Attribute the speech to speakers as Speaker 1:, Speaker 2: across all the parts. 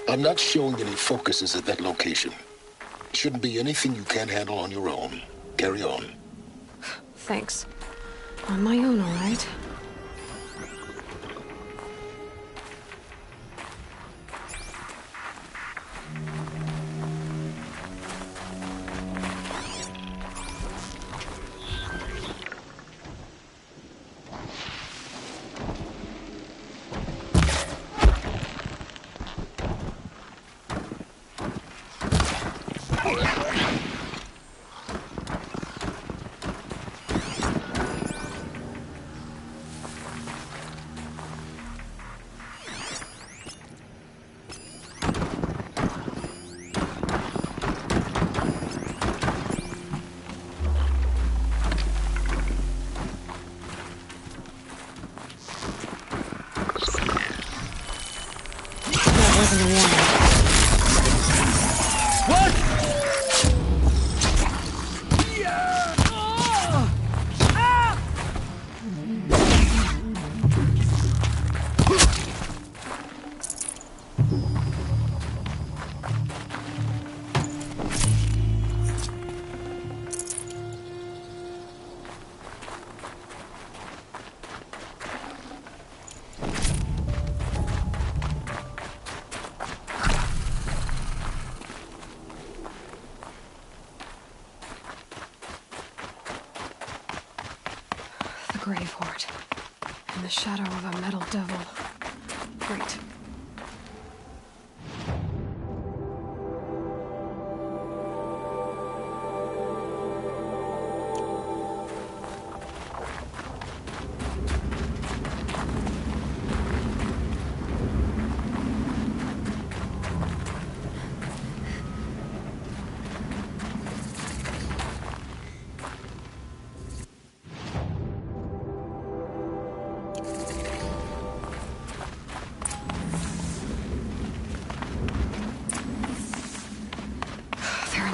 Speaker 1: I'm not showing any focuses at that location. Shouldn't be anything you can't handle on your own. Carry on.
Speaker 2: Thanks. On my own, all right. Grave hoard. In the shadow of a metal devil. Great.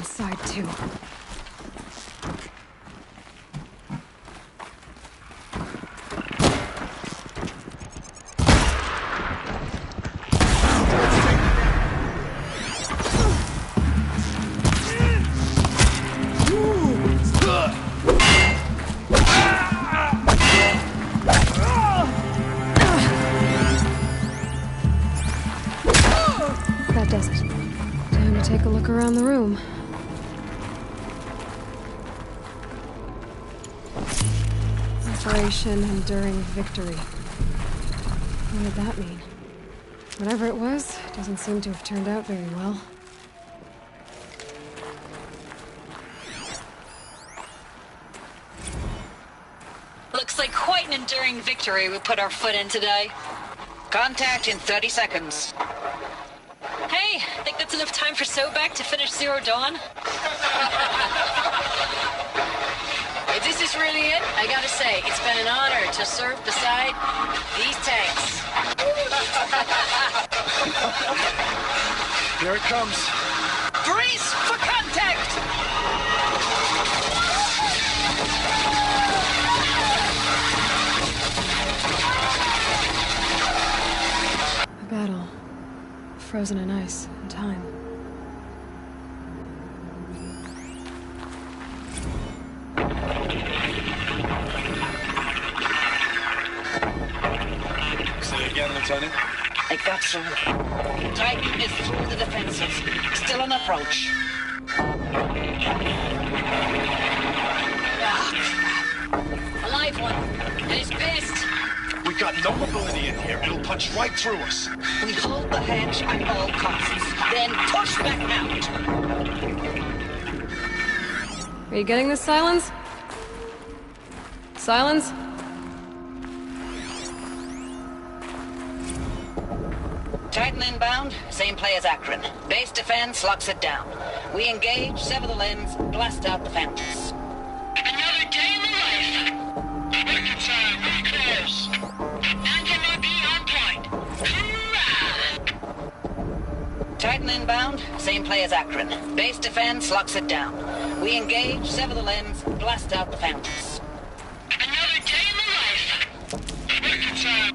Speaker 2: Side too. That does it. Time to take a look around the room. Operation Enduring Victory. What did that mean? Whatever it was, it doesn't seem to have turned out very well.
Speaker 3: Looks like quite an enduring victory we put our foot in today. Contact in 30 seconds. Hey, think that's enough time for Sobek to finish Zero Dawn? If this is really it, I gotta say, it's been an honor to serve beside these tanks.
Speaker 4: Here it comes.
Speaker 3: Brace for contact!
Speaker 2: A battle. Frozen in ice and time.
Speaker 4: Lieutenant?
Speaker 3: I got you. Titan is through the defenses. Still on approach. Ah, crap. A live one. And he's pissed.
Speaker 4: We got no mobility in here. It'll punch right through us.
Speaker 3: We hold the hedge at all costs. Then push back out.
Speaker 2: Are you getting this, Silence? Silence?
Speaker 3: Titan inbound, same play as Akron. Base defense locks it down. We engage, sever the limbs, blast out the fountains.
Speaker 5: Another day in the life. Reconcile, very close. Non-MRB on point.
Speaker 3: Titan inbound, same play as Akron. Base defense locks it down. We engage, sever the limbs, blast out the fountains.
Speaker 5: Another day in the life. Reconcile.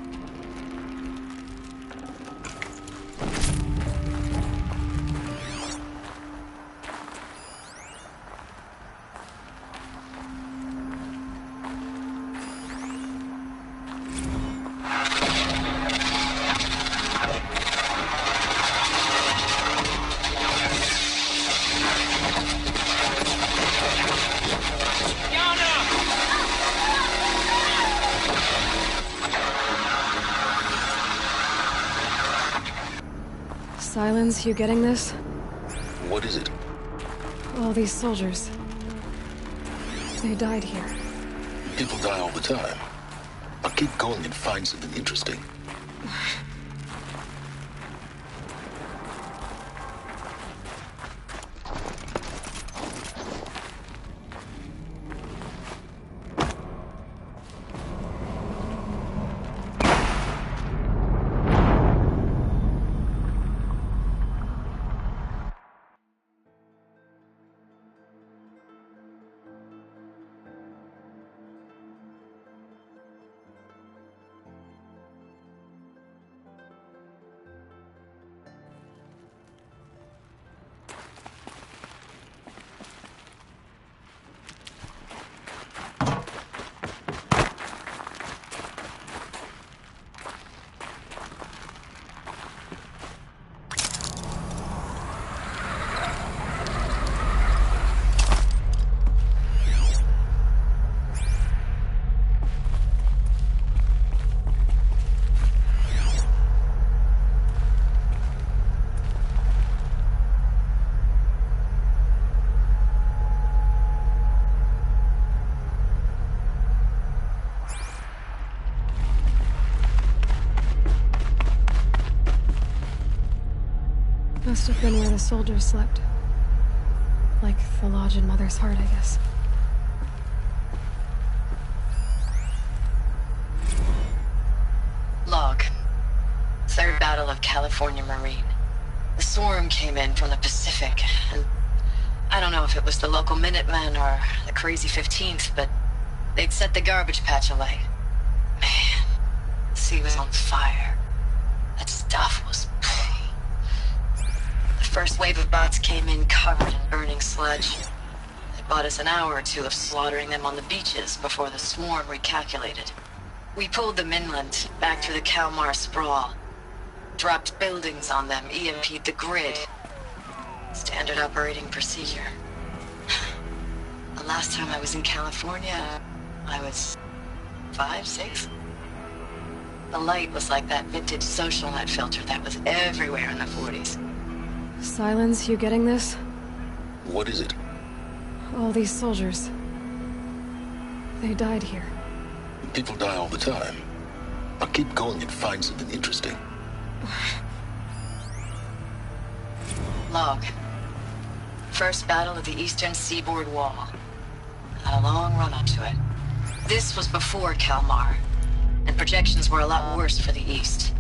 Speaker 2: Silence, you getting this?
Speaker 1: What is it?
Speaker 2: All these soldiers. They died here.
Speaker 1: People die all the time. I'll keep going and find something interesting.
Speaker 2: Must have been where the soldiers slept. Like the lodge in Mother's Heart, I guess.
Speaker 6: Log. Third Battle of California Marine. The swarm came in from the Pacific, and I don't know if it was the local Minutemen or the crazy 15th, but they'd set the garbage patch alight. Man, the sea was on fire. That stuff was... The first wave of bots came in covered in burning sludge. It bought us an hour or two of slaughtering them on the beaches before the swarm recalculated. We pulled them inland, back through the Kalmar sprawl. Dropped buildings on them, EMP'd the grid. Standard operating procedure. The last time I was in California, I was 5, 6? The light was like that vintage social net filter that was everywhere in the 40s.
Speaker 2: Silence, you getting this?
Speaker 1: What is it?
Speaker 2: All these soldiers. They died here.
Speaker 1: People die all the time. I'll keep going and find something interesting.
Speaker 6: Log. First battle of the eastern seaboard wall. Had a long run up to it. This was before Kalmar, and projections were a lot worse for the east.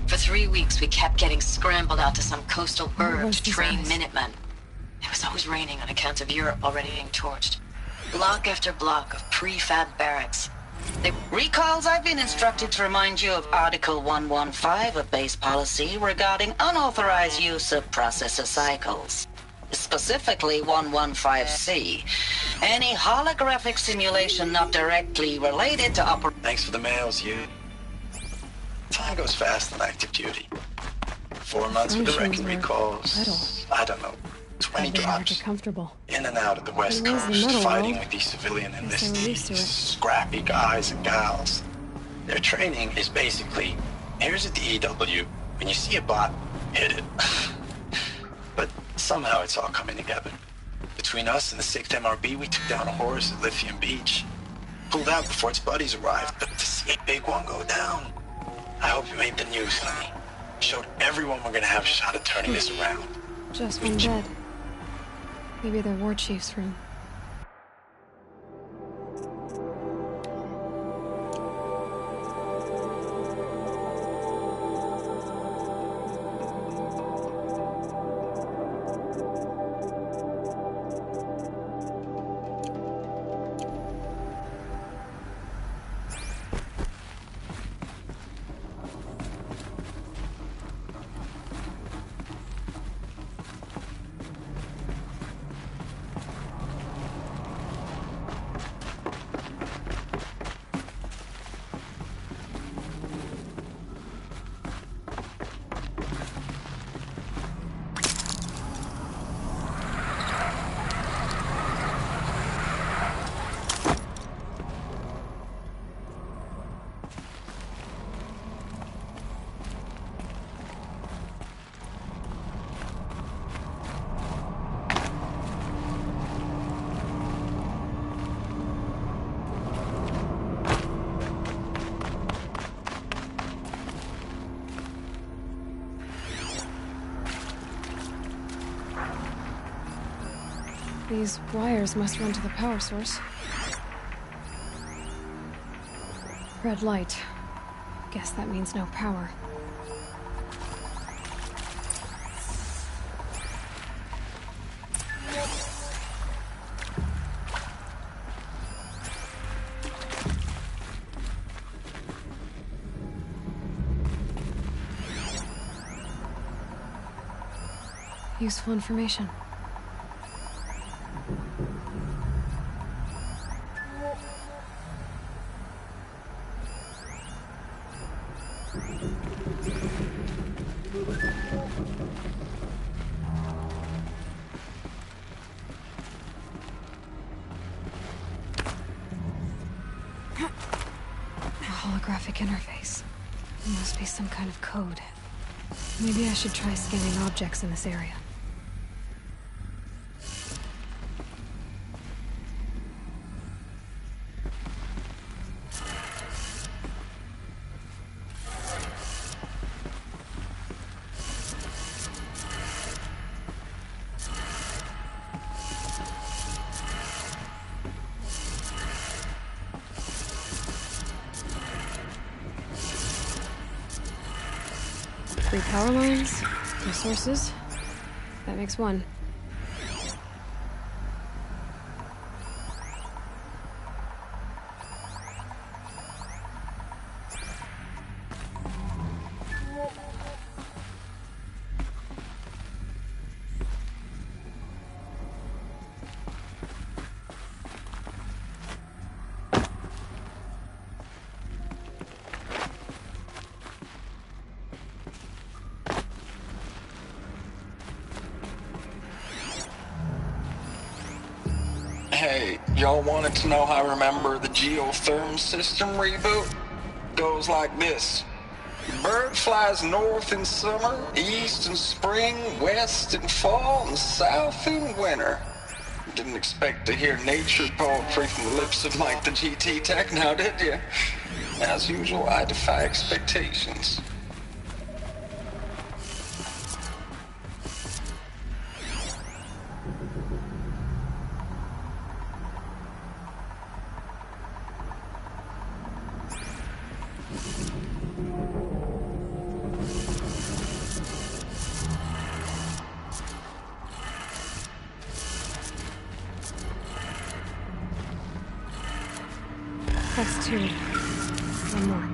Speaker 6: For 3 weeks, we kept getting scrambled out to some coastal burg to train Minutemen. It was always raining on account of Europe already being torched. Block after block of prefab barracks.
Speaker 3: Recalls, I've been instructed to remind you of Article 115 of base policy regarding unauthorized use of processor cycles. Specifically 115C. Any holographic simulation not directly related to
Speaker 4: Thanks for the mails, you. Time goes fast in active duty. 4 months with the wrecking recalls. I don't know, 20 drops.
Speaker 2: Comfortable.
Speaker 4: In and out of the West
Speaker 2: It was the
Speaker 4: Coast,
Speaker 2: metal
Speaker 4: fighting
Speaker 2: world.
Speaker 4: with these civilian
Speaker 2: Guess they were used to
Speaker 4: enlistees,
Speaker 2: it.
Speaker 4: scrappy guys and gals. Their training is basically, here's a DEW, when you see a bot, hit it. But somehow it's all coming together. Between us and the 6th MRB, we took down a horse at Lithium Beach. Pulled out before its buddies arrived, but to see a big one go down, I hope you made the news, honey. Showed everyone we're gonna have a shot at turning this around.
Speaker 2: Just one dead. Maybe the war chief's room. These wires must run to the power source. Red light. Guess that means no power. Useful information. A holographic interface. It must be some kind of code. Maybe I should try scanning objects in this area. Three power lines, two sources. That makes one.
Speaker 7: Hey, y'all wanted to know how I remember the geotherm system reboot? Goes like this. Bird flies north in summer, east in spring, west in fall, and south in winter. Didn't expect to hear nature poetry from the lips of Mike the GT Tech now, did you? As usual, I defy expectations.
Speaker 2: That's two. One more.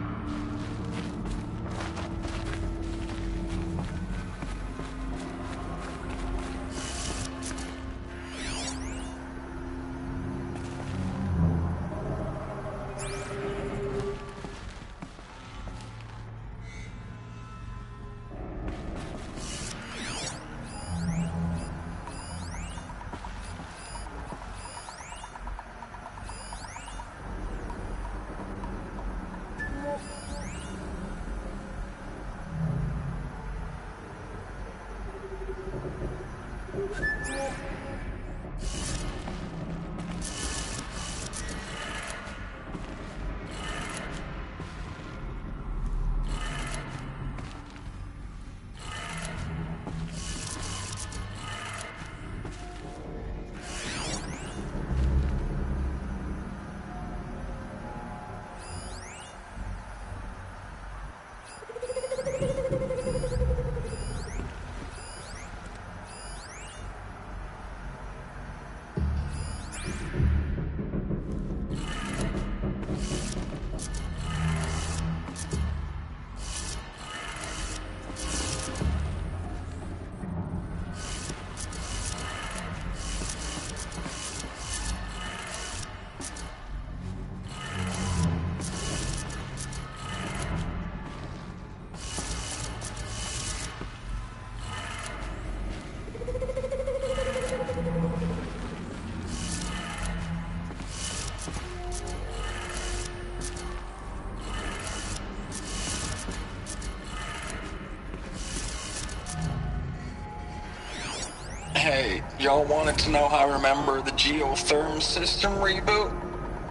Speaker 7: Hey, y'all wanted to know how I remember the geotherm system reboot?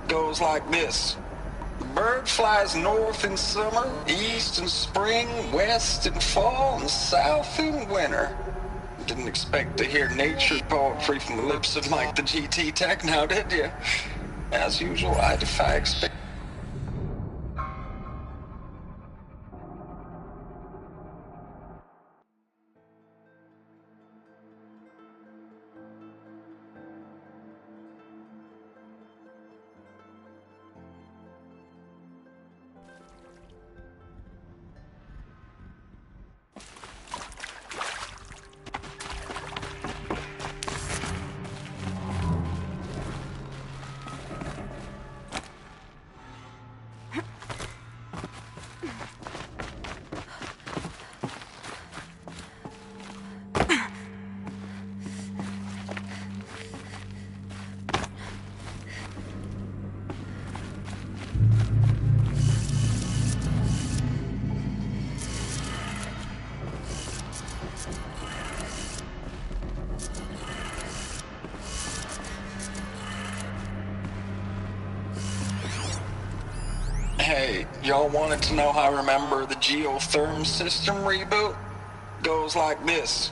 Speaker 7: Goes like this. The bird flies north in summer, east in spring, west in fall, and south in winter. Didn't expect to hear nature poetry from the lips of Mike the GT Tech now, did you? As usual, I defy expectations. Hey, y'all wanted to know how I remember the geotherm system reboot? Goes like this.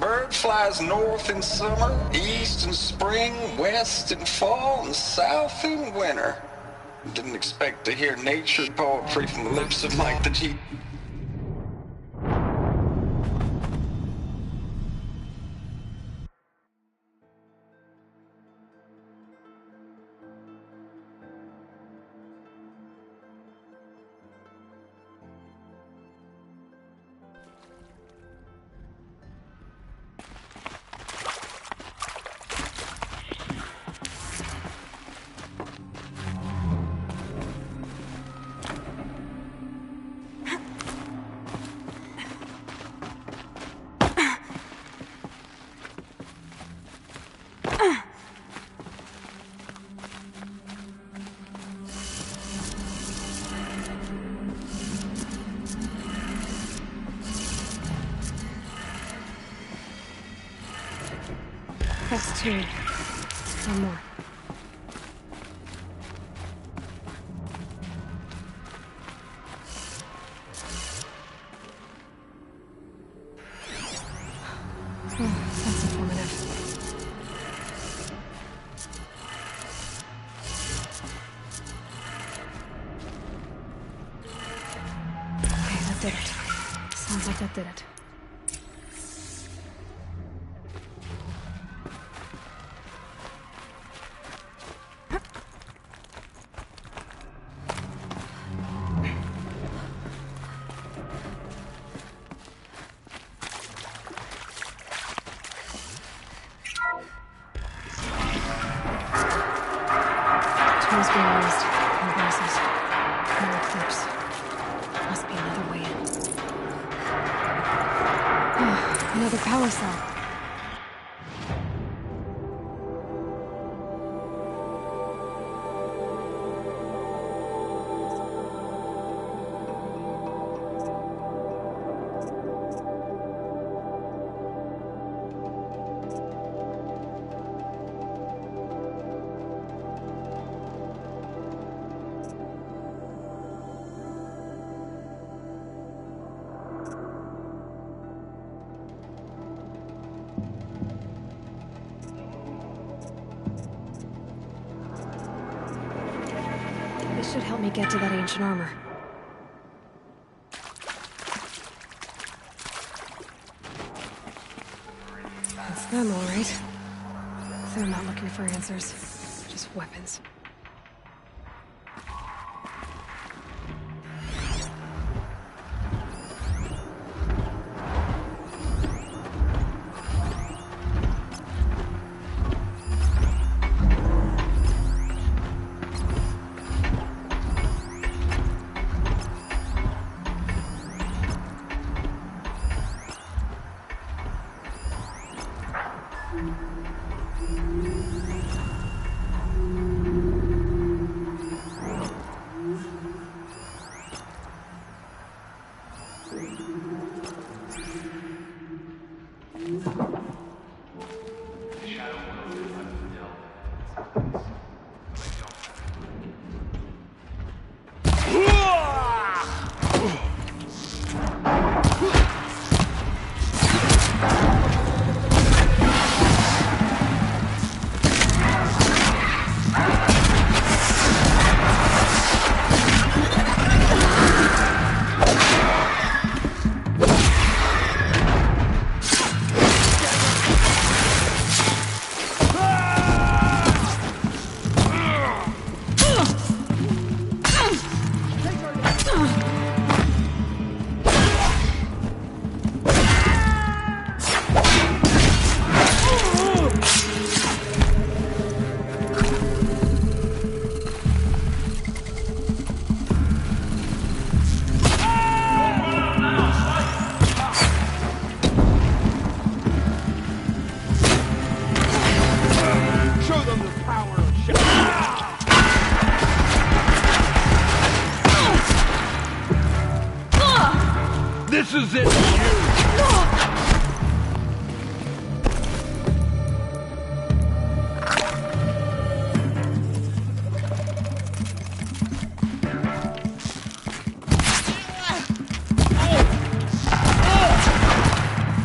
Speaker 7: Bird flies north in summer, east in spring, west in fall, and south in winter. Didn't expect to hear nature poetry from the lips of Mike the G.
Speaker 2: That's two. One more. Oh, that's informative. Okay, that did it. Sounds like that did it. Tools being used. No braces. No clips. Must be another way in. Oh, another power cell. This should help me get to that ancient armor. That's them, all right. They're not looking for answers, just weapons.
Speaker 8: This is it for you!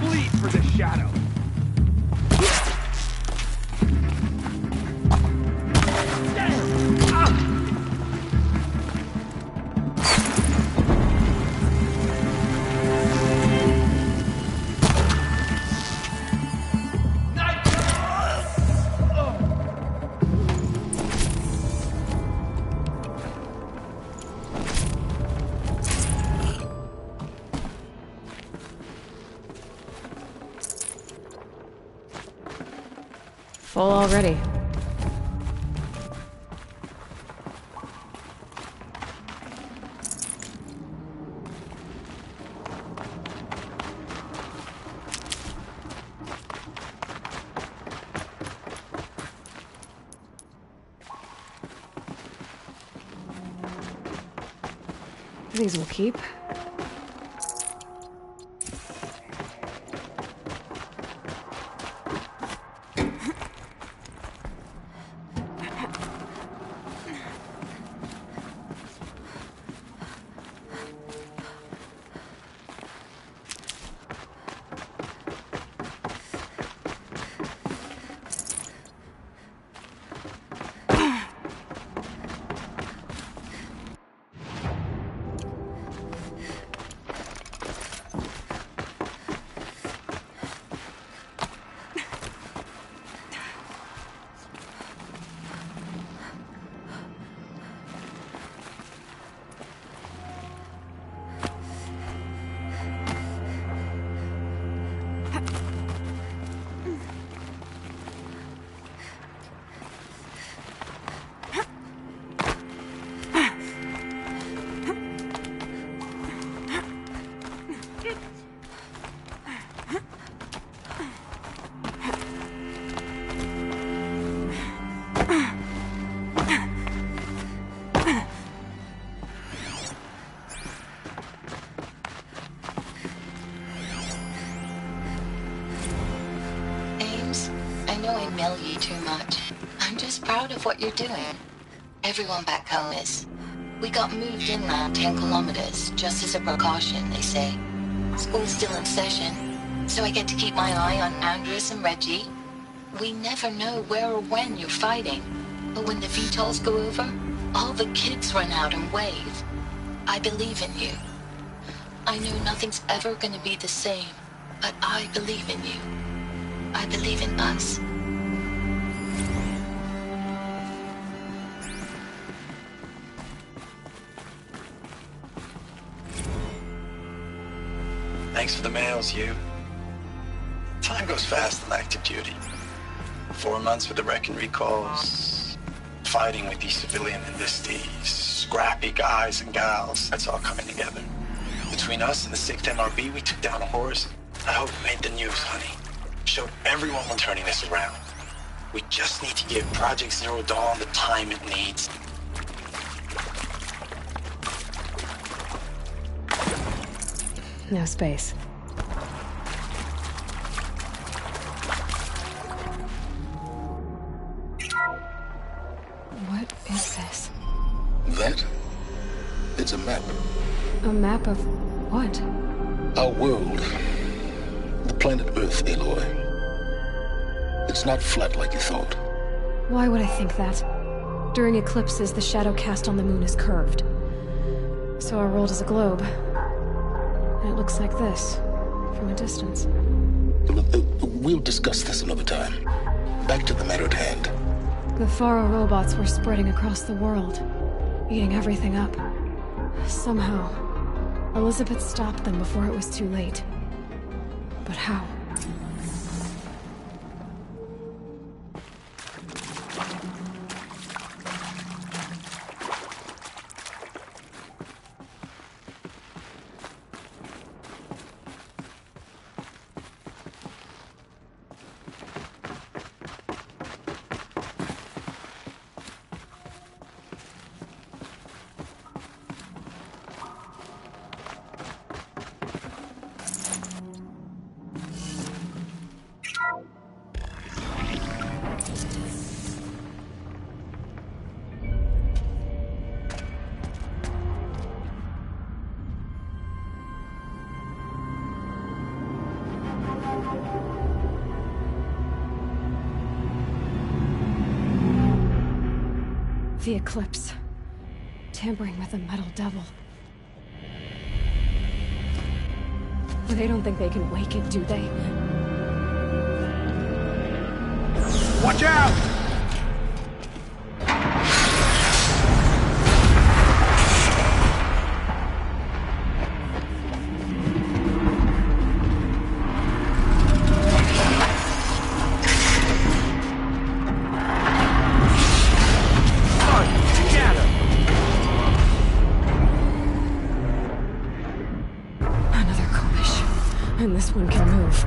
Speaker 8: Bleed for the shadow.
Speaker 2: Full already. These will keep.
Speaker 6: Too much. I'm just proud of what you're doing. Everyone back home is. We got moved inland 10 kilometers, just as a precaution, they say. School's still in session, so I get to keep my eye on Andres and Reggie. We never know where or when you're fighting, but when the VTOLs go over, all the kids run out and wave. I believe in you. I know nothing's ever gonna be the same, but I believe in you. I believe in us.
Speaker 4: Thanks for the mails, you. Time goes fast in active duty. 4 months with the wreck and recalls, fighting with these civilian enlistees, scrappy guys and gals. That's all coming together. Between us and the 6th MRB, we took down a horse. I hope it made the news, honey. Showed everyone we're turning this around. We just need to give Project Zero Dawn the time it needs.
Speaker 2: No space. What is this?
Speaker 1: That? It's a map.
Speaker 2: A map of what?
Speaker 1: Our world. The planet Earth, Aloy. It's not flat like you thought.
Speaker 2: Why would I think that? During eclipses, the shadow cast on the moon is curved. So our world is a globe. And it looks like this, from a distance.
Speaker 1: We'll discuss this another time. Back to the matter at hand.
Speaker 2: The Faro robots were spreading across the world, eating everything up. Somehow, Elizabeth stopped them before it was too late. But how? The Eclipse. Tampering with the Metal Devil. They don't think they can wake it, do they?
Speaker 8: Watch out!
Speaker 2: And this one can move.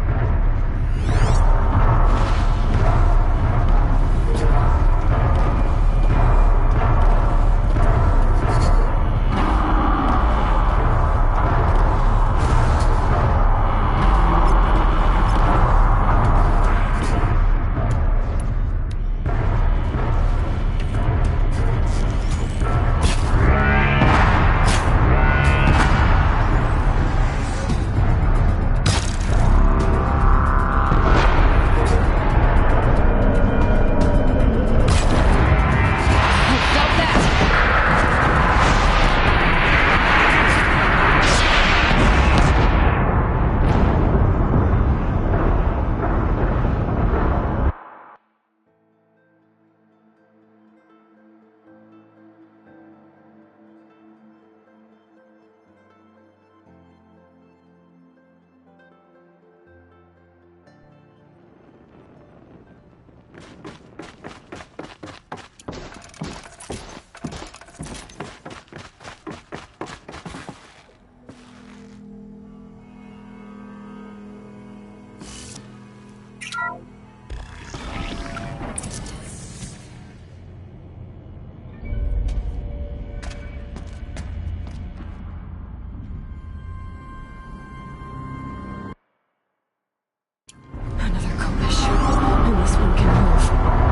Speaker 2: Another collision, and this one can move.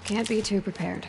Speaker 2: Can't be too prepared.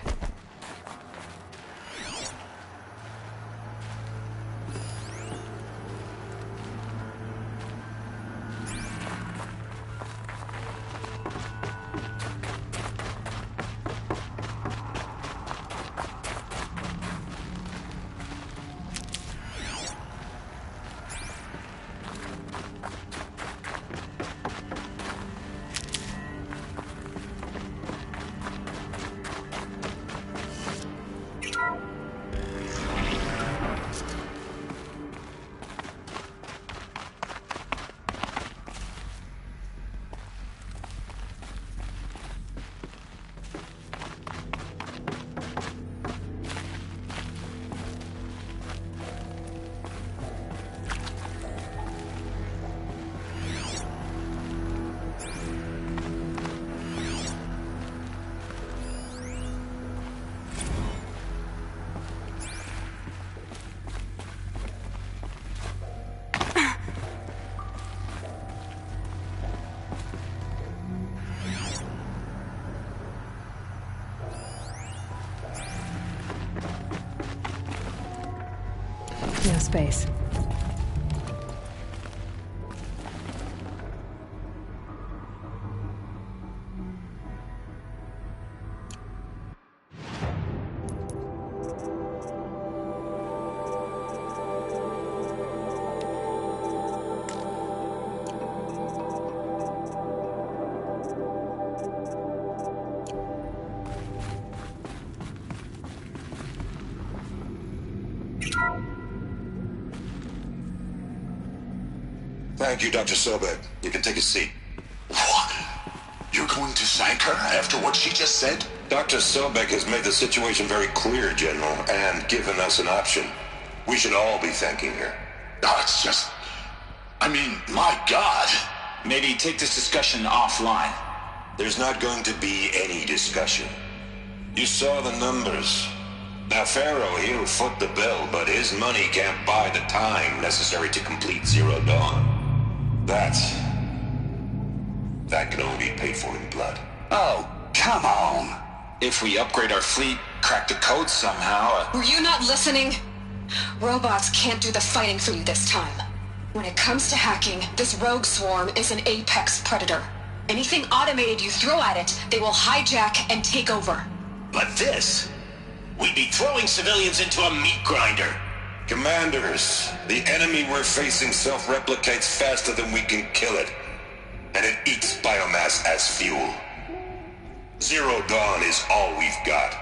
Speaker 2: No space.
Speaker 1: Thank you, Dr. Sobek. You can take a seat. What? You're going to thank her after what she just said? Dr. Sobek has made the situation very clear, General, and given us an option. We should all be thanking her. Oh, it's just... I mean, my God.
Speaker 9: Maybe take this discussion offline.
Speaker 1: There's not going to be any discussion. You saw the numbers. Now, Pharaoh, he'll foot the bill, but his money can't buy the time necessary to complete Zero Dawn. That can only be paid for in blood.
Speaker 9: Oh, come on. If we upgrade our fleet, crack the code somehow...
Speaker 6: Were you not listening? Robots can't do the fighting for you this time. When it comes to hacking, this rogue swarm is an apex predator. Anything automated you throw at it, they will hijack and take over.
Speaker 9: But this... we'd be throwing civilians into a meat grinder.
Speaker 1: Commanders, the enemy we're facing self-replicates faster than we can kill it. And it eats biomass as fuel. Zero Dawn is all we've got.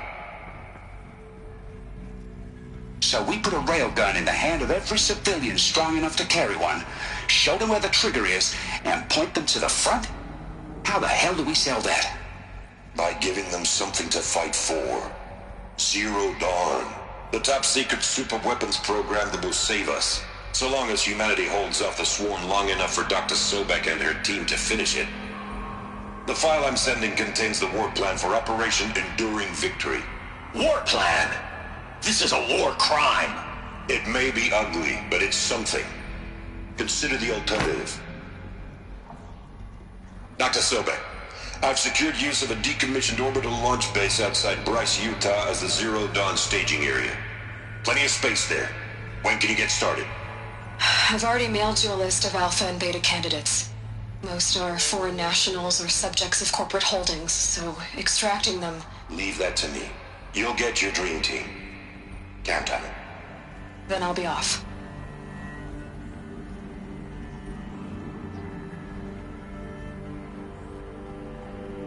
Speaker 9: So we put a railgun in the hand of every civilian strong enough to carry one, show them where the trigger is, and point them to the front? How the hell do we sell that?
Speaker 1: By giving them something to fight for. Zero Dawn. The top-secret super-weapons program that will save us. So long as humanity holds off the swarm long enough for Dr. Sobek and her team to finish it. The file I'm sending contains the war plan for Operation Enduring Victory.
Speaker 9: War plan? This is a war crime.
Speaker 1: It may be ugly, but it's something. Consider the alternative. Dr. Sobek, I've secured use of a decommissioned orbital launch base outside Bryce, Utah as the Zero Dawn staging area. Plenty of space there. When can you get started?
Speaker 6: I've already mailed you a list of alpha and beta candidates. Most are foreign nationals or subjects of corporate holdings, so extracting them...
Speaker 1: Leave that to me. You'll get your dream team. Count on it.
Speaker 6: Then I'll be off.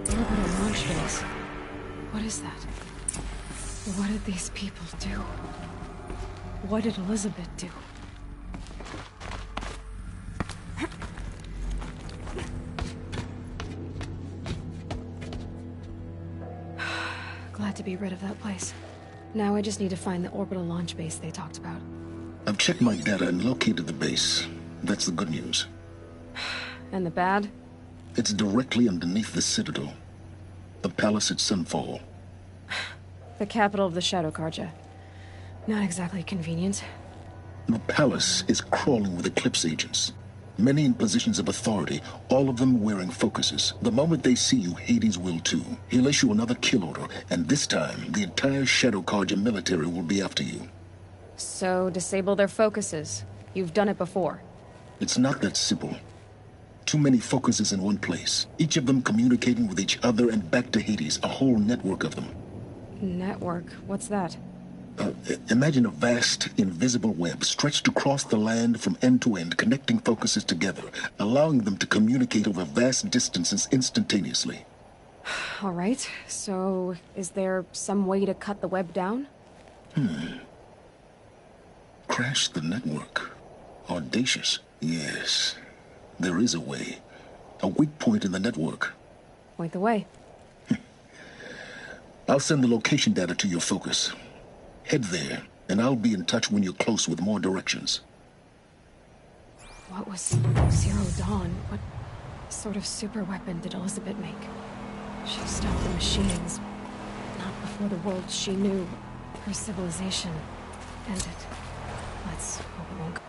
Speaker 2: Orbital launch base. What is that? What did these people do? What did Elizabeth do? Glad to be rid of that place. Now I just need to find the orbital launch base they talked about.
Speaker 1: I've checked my data and located the base. That's the good news.
Speaker 2: And the bad?
Speaker 1: It's directly underneath the Citadel. The palace at Sunfall.
Speaker 2: The capital of the Shadow Carja. Not exactly convenient.
Speaker 1: The palace is crawling with Eclipse agents.
Speaker 10: Many in positions of authority, all of them wearing focuses. The moment they see you, Hades will too. He'll issue another kill order, and this time, the entire Shadow Carja military will be after you.
Speaker 2: So, disable their focuses. You've done it before.
Speaker 10: It's not that simple. Too many focuses in one place. Each of them communicating with each other and back to Hades, a whole network of them.
Speaker 2: Network? What's that?
Speaker 10: Imagine a vast, invisible web stretched across the land from end to end, connecting focuses together, allowing them to communicate over vast distances instantaneously.
Speaker 2: All right, so is there some way to cut the web down?
Speaker 10: Crash the network. Audacious. Yes, there is a way. A weak point in the network.
Speaker 2: Point the way.
Speaker 10: I'll send the location data to your focus. Head there, and I'll be in touch when you're close with more directions.
Speaker 2: What was Zero Dawn? What sort of super weapon did Elizabeth make? She stopped the machines. Not before the world she knew. Her civilization ended. Let's hope it won't go.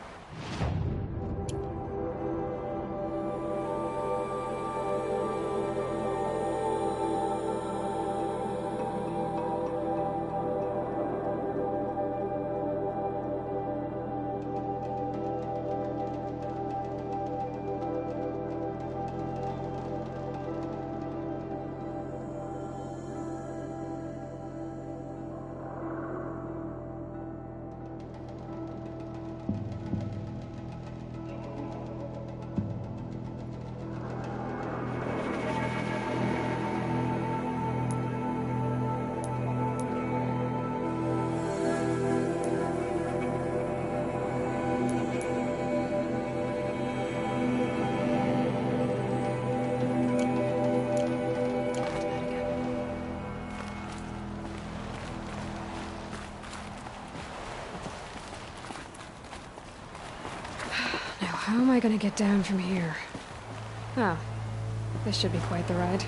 Speaker 2: How am I gonna get down from here? Oh, this should be quite the ride.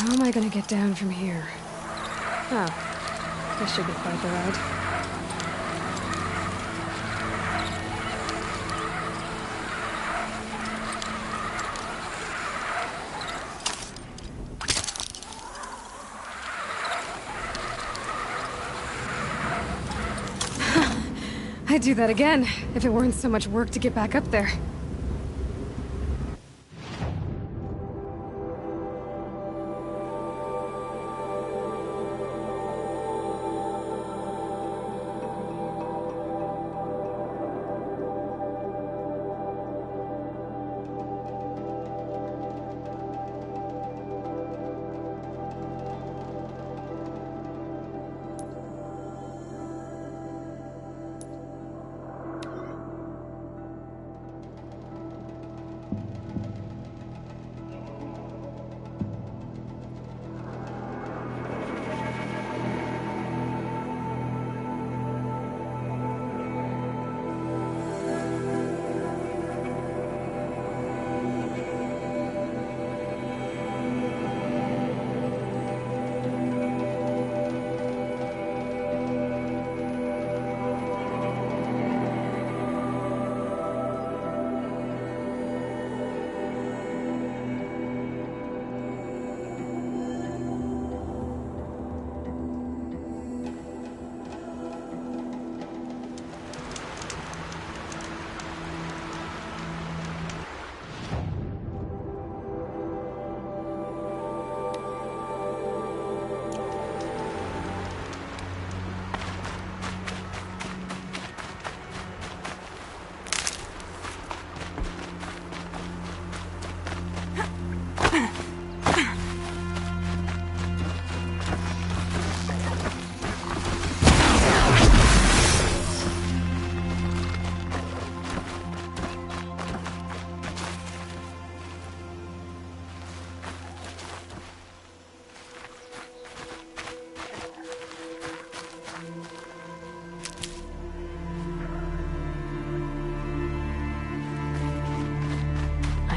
Speaker 2: How am I gonna get down from here? Oh, this should be quite the ride. I'd do that again, if it weren't so much work to get back up there.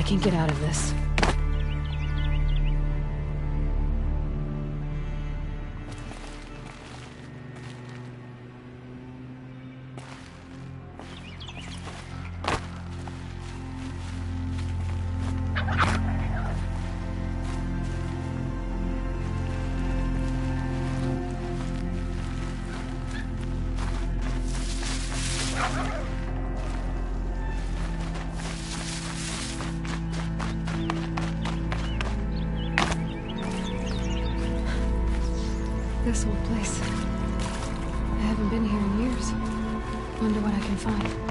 Speaker 2: can get out of this. This old place. I haven't been here in years. Wonder what I can find.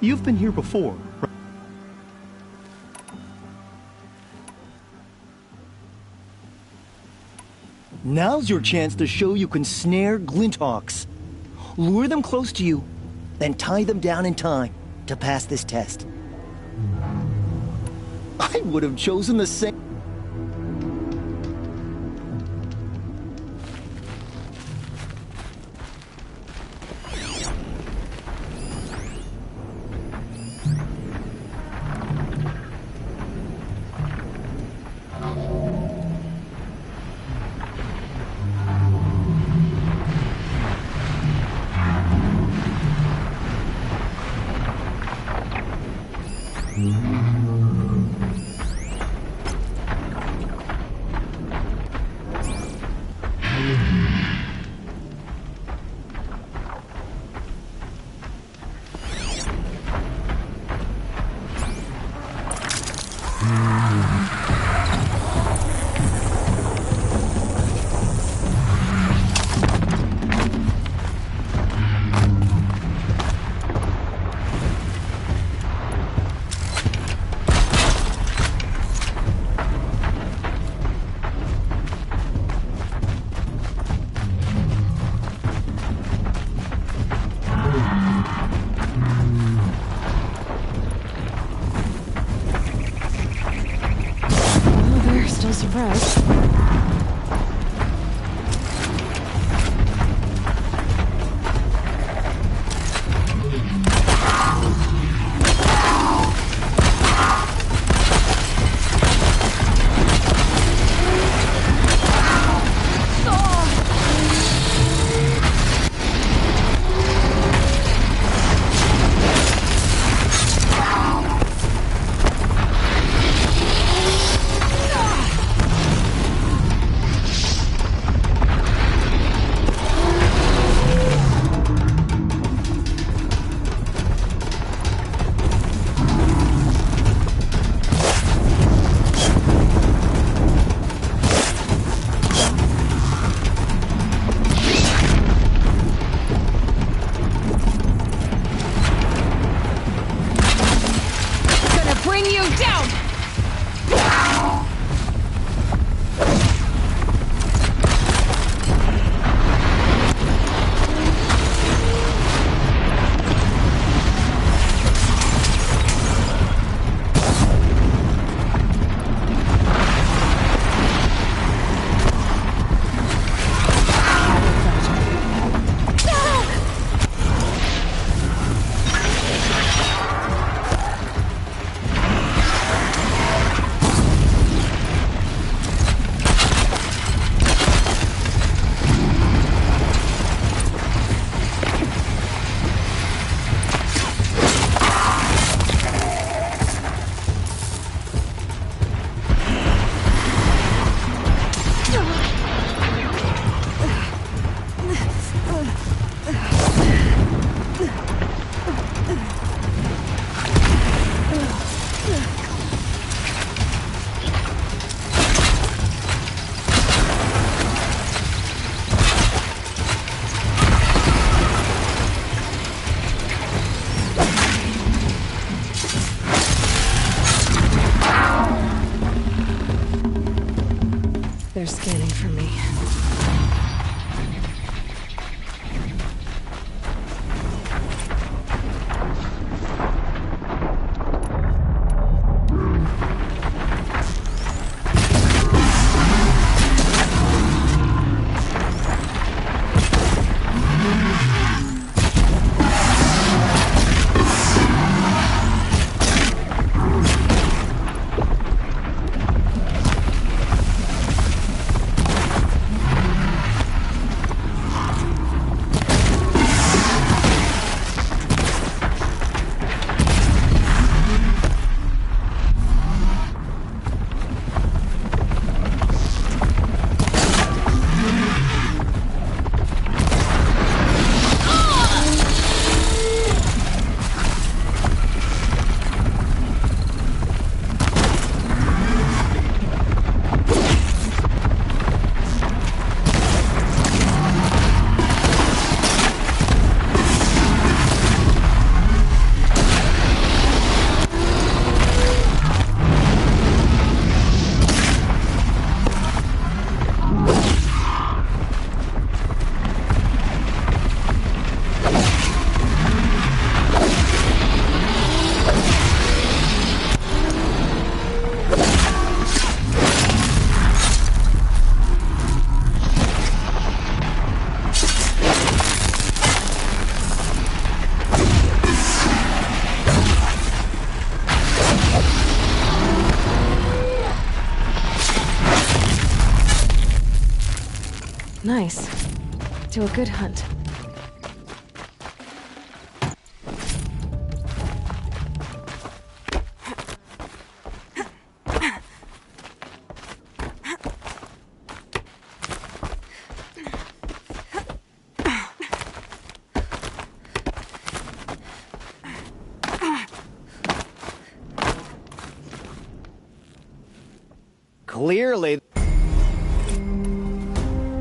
Speaker 11: You've been here before, right? Now's your chance to show you can snare Glinthawks. Lure them close to you, then tie them down in time to pass this test. I would have chosen the same...
Speaker 2: nice. Do a good hunt.
Speaker 11: Clearly.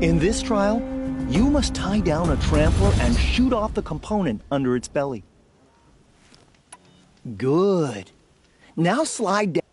Speaker 11: In this trial, you must tie down a trampler and shoot off the component under its belly. Good. Now slide down.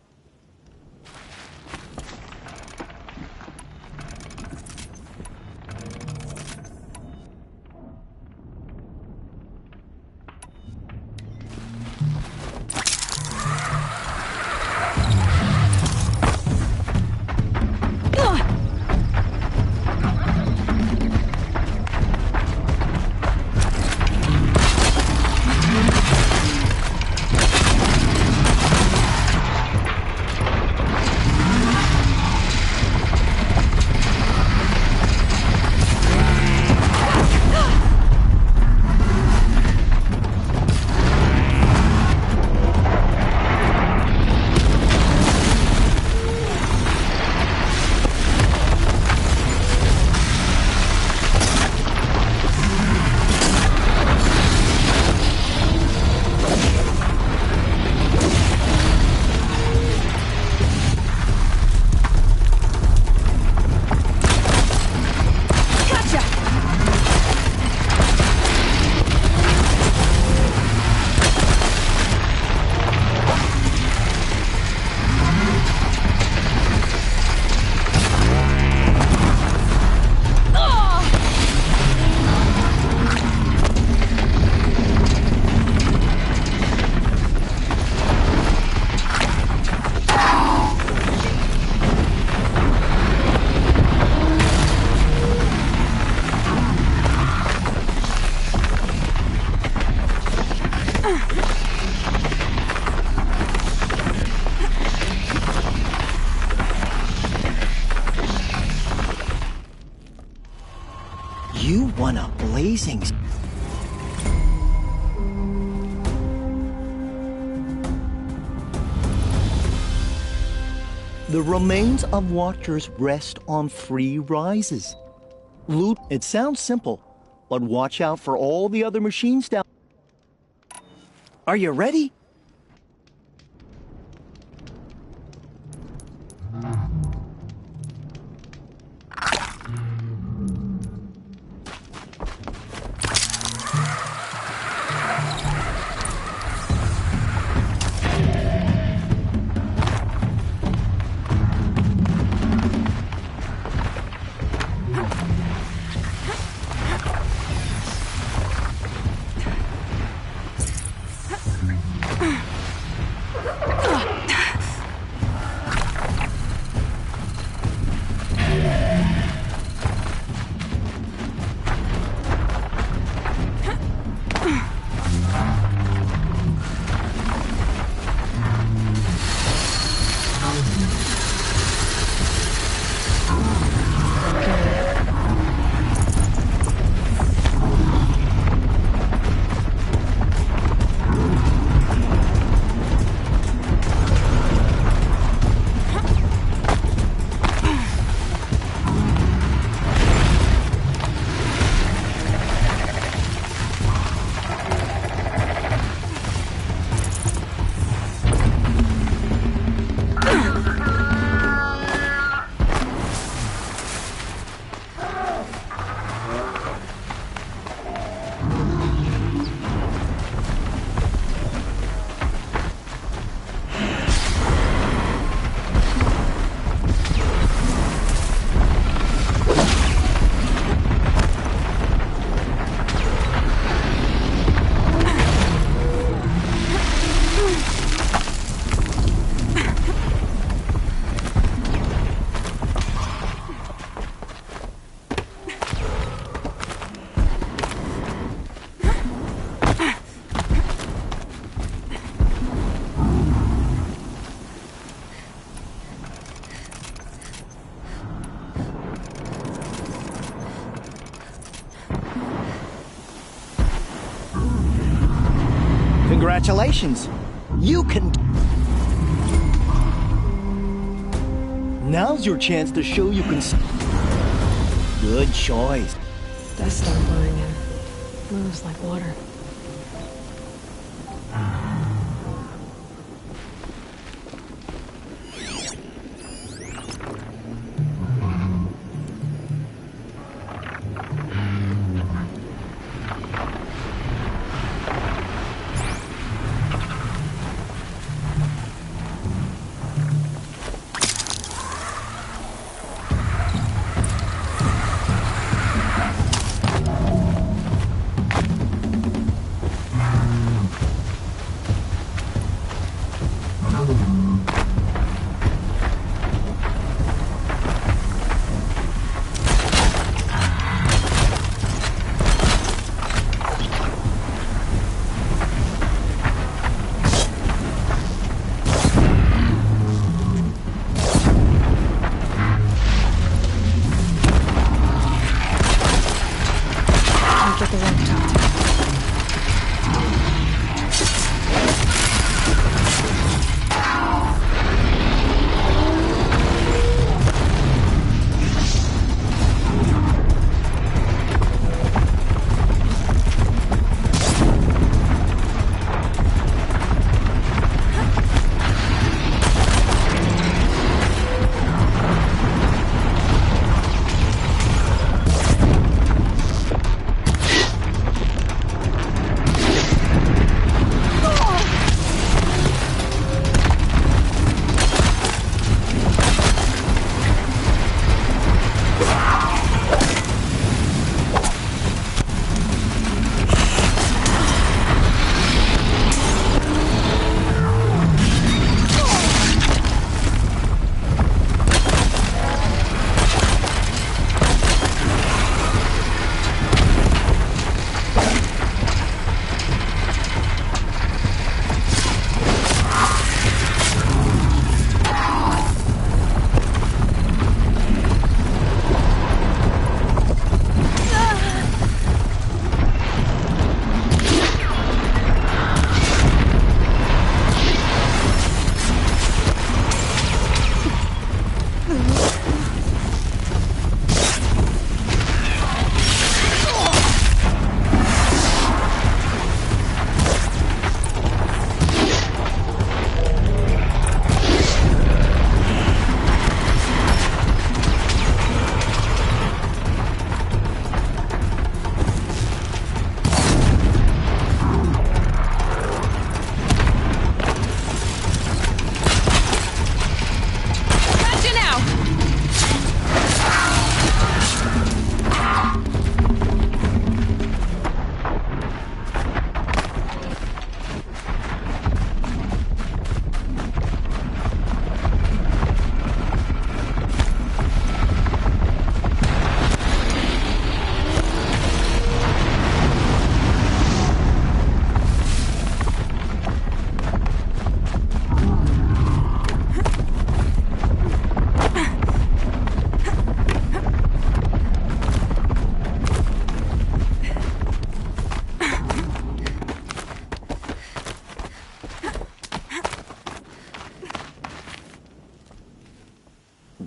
Speaker 11: You won a blazing... The remains of Watchers rest on 3 rises. Loot, it sounds simple, but watch out for all the other machines down. Are you ready? Congratulations. You can... Now's your chance to show you can... Good choice.
Speaker 2: Dust storm blowing in. Moves like water.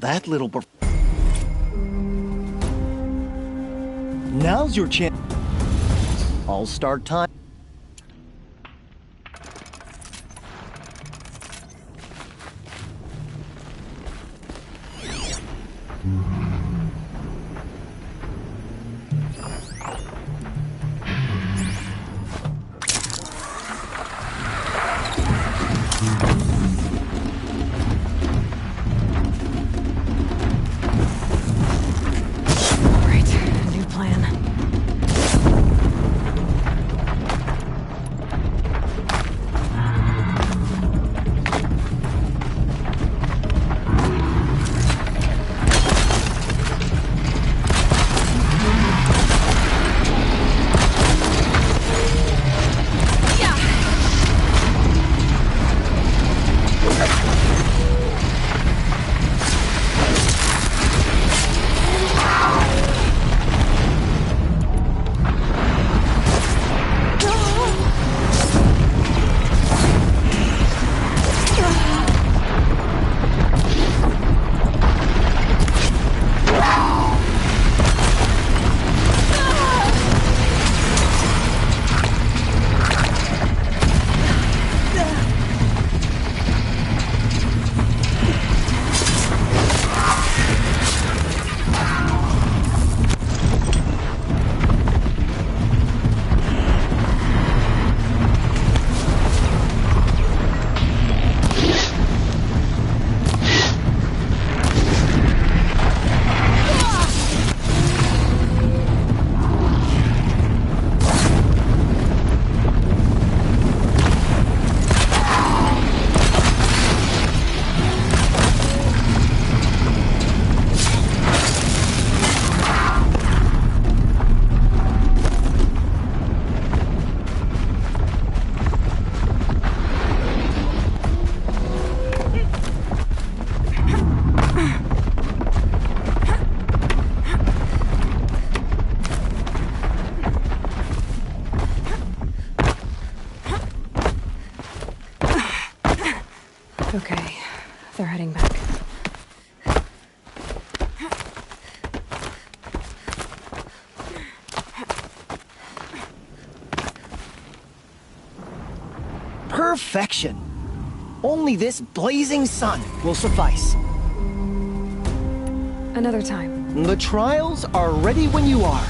Speaker 11: That little... Now's your chance. All start time.
Speaker 2: Okay, they're heading back.
Speaker 11: Perfection! Only this blazing sun will suffice.
Speaker 2: Another time.
Speaker 11: The trials are ready when you are.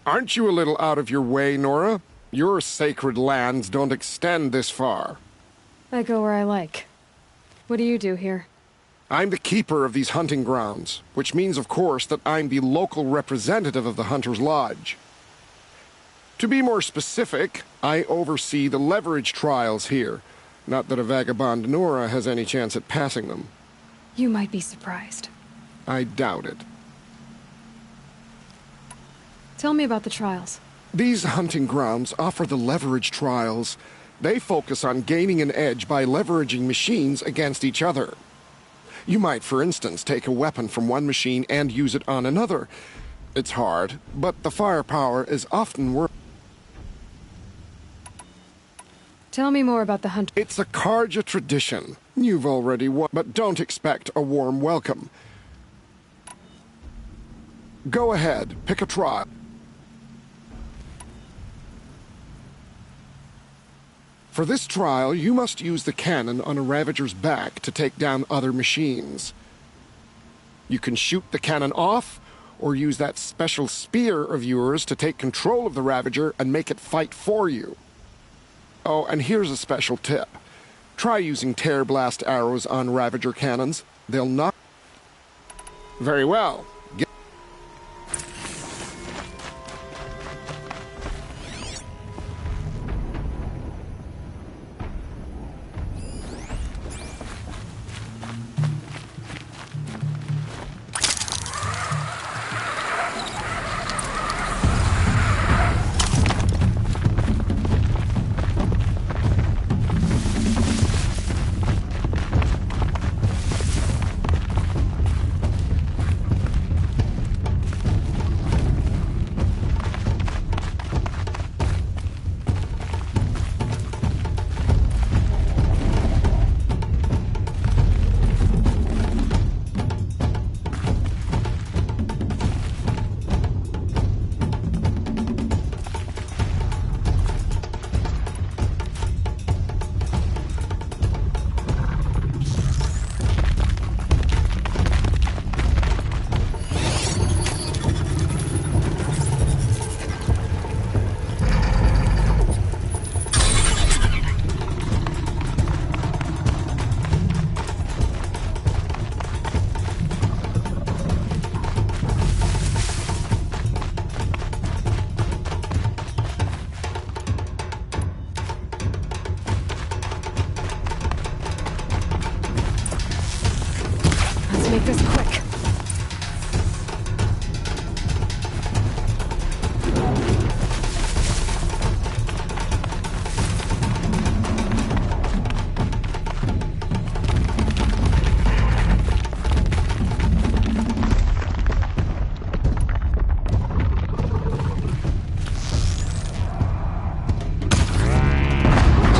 Speaker 12: Aren't you a little out of your way, Nora? Your sacred lands don't extend this far.
Speaker 2: I go where I like. What do you do here?
Speaker 12: I'm the keeper of these hunting grounds, which means, of course, that I'm the local representative of the Hunter's Lodge. To be more specific, I oversee the leverage trials here. Not that a vagabond Nora has any chance at passing them.
Speaker 2: You might be surprised.
Speaker 12: I doubt it.
Speaker 2: Tell me about the trials.
Speaker 12: These hunting grounds offer the leverage trials. They focus on gaining an edge by leveraging machines against each other. You might, for instance, take a weapon from one machine and use it on another. It's hard, but the firepower is often worth.
Speaker 2: Tell me more about the hunt.
Speaker 12: It's a Karja tradition. You've already won, but don't expect a warm welcome. Go ahead, pick a trial. For this trial, you must use the cannon on a Ravager's back to take down other machines. You can shoot the cannon off, or use that special spear of yours to take control of the Ravager and make it fight for you. Oh, and here's a special tip. Try using tear blast arrows on Ravager cannons. They'll not... Very well.
Speaker 2: Make this quick.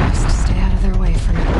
Speaker 2: Just stay out of their way for now.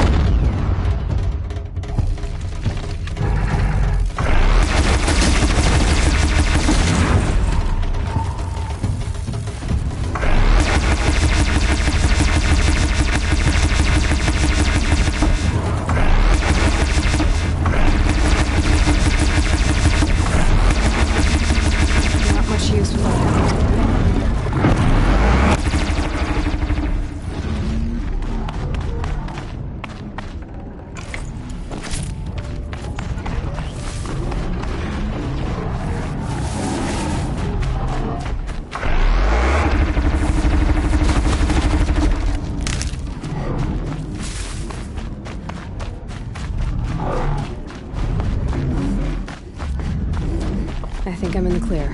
Speaker 2: I think I'm in the clear.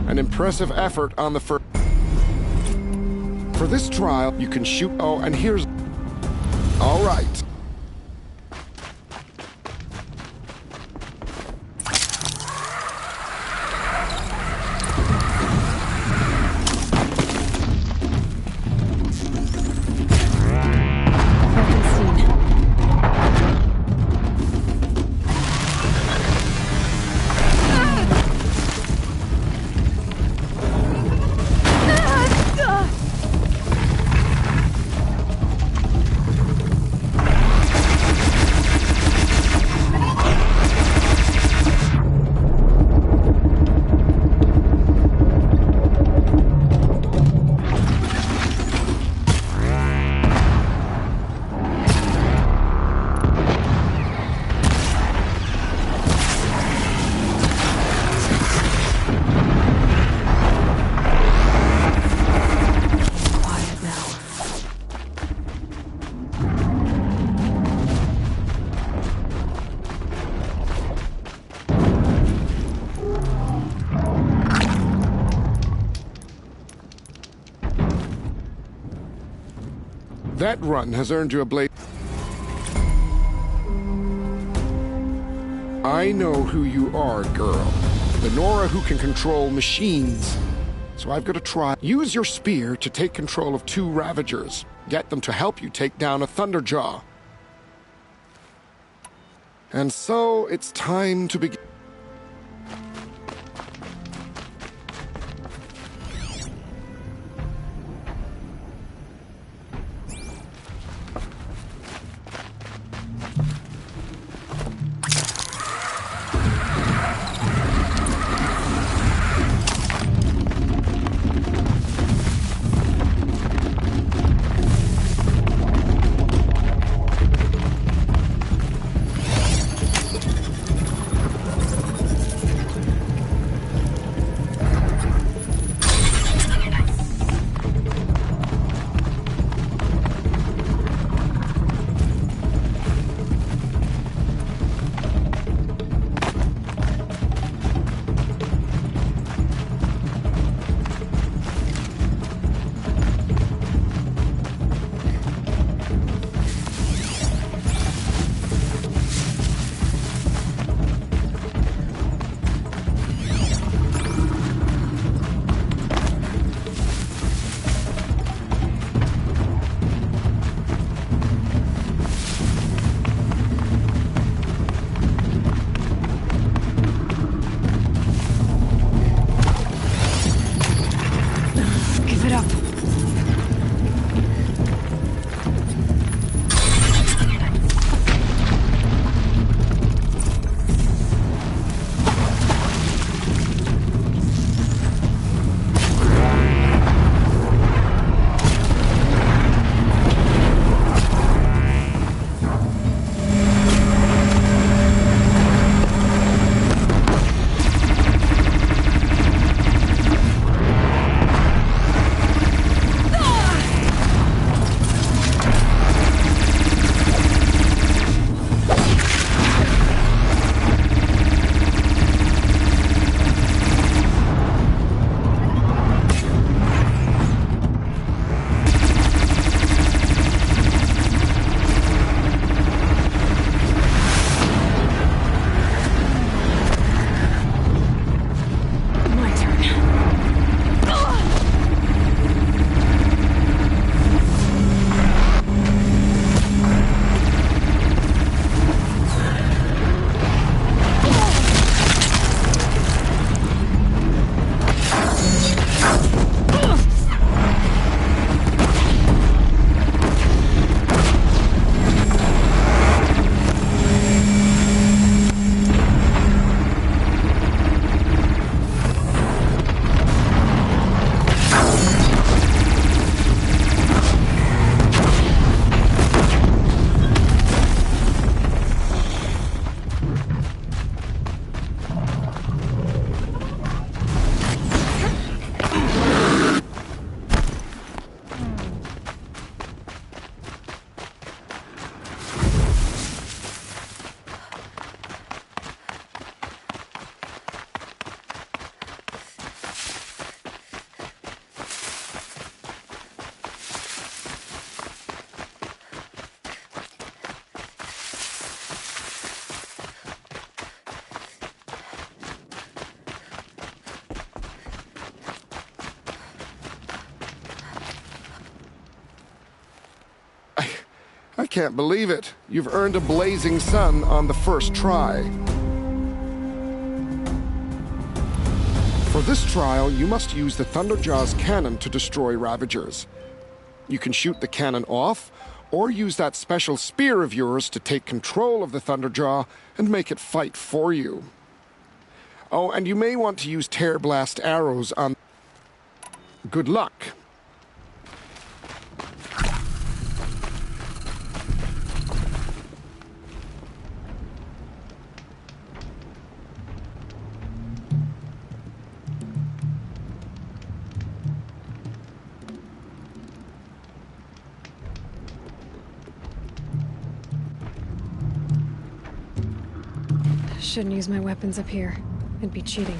Speaker 12: An impressive effort on the first. For this trial, you can shoot. Oh, and here's. All right. That run has earned you a blade. I know who you are, girl. The Nora who can control machines. So I've got to try. Use your spear to take control of 2 Ravagers. Get them to help you take down a Thunderjaw. And so it's time to begin. I can't believe it. You've earned a blazing sun on the first try. For this trial, you must use the Thunderjaw's cannon to destroy Ravagers. You can shoot the cannon off, or use that special spear of yours to take control of the Thunderjaw and make it fight for you. Oh, and you may want to use Tear Blast arrows on... Good luck.
Speaker 2: Shouldn't use my weapons up here. It'd be cheating.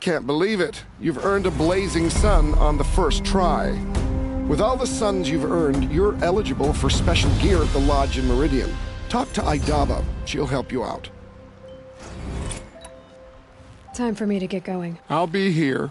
Speaker 12: can't believe it. You've earned a blazing sun on the first try. With all the suns you've earned, you're eligible for special gear at the Lodge in Meridian. Talk to Idava. She'll help you out.
Speaker 2: Time for me to get going.
Speaker 12: I'll be here.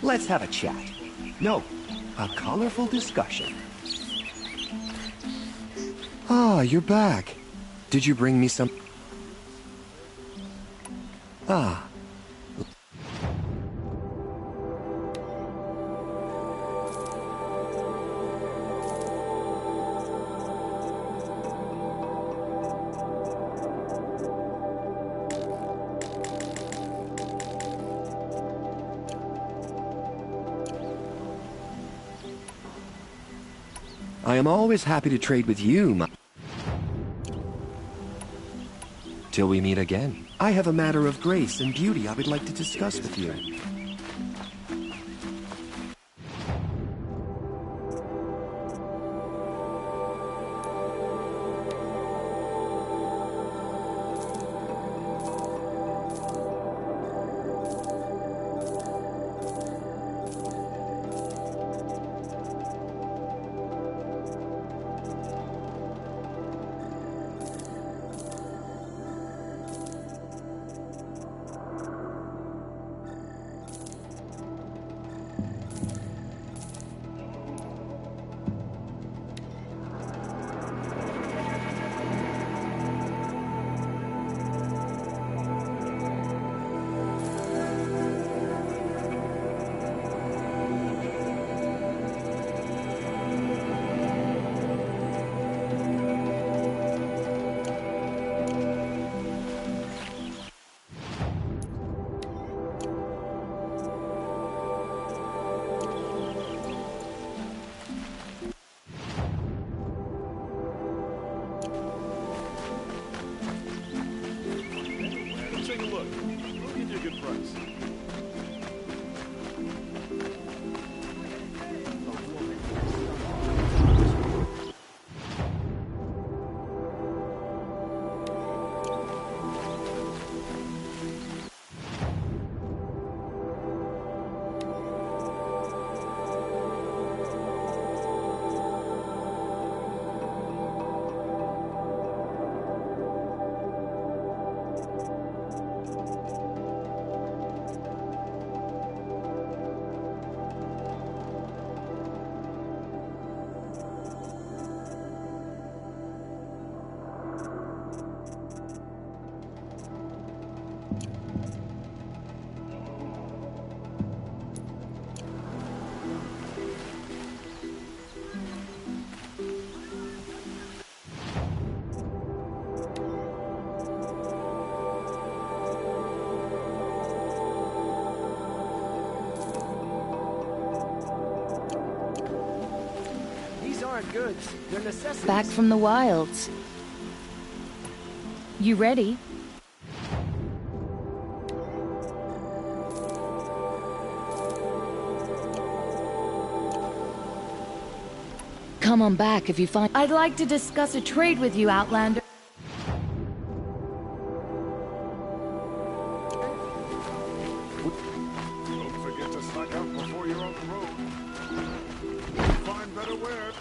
Speaker 11: Let's have a chat. No, a colorful discussion. Ah, you're back. Did you bring me some... Ah. I am always happy to trade with you, till we meet again. I have a matter of grace and beauty I would like to discuss with you.
Speaker 13: goods. They're necessities.
Speaker 14: Back from the wilds. You ready? Come on back if you find... I'd like to discuss a trade with you, Outlander.
Speaker 12: Don't forget to slack out before you're on the road. Find better wear.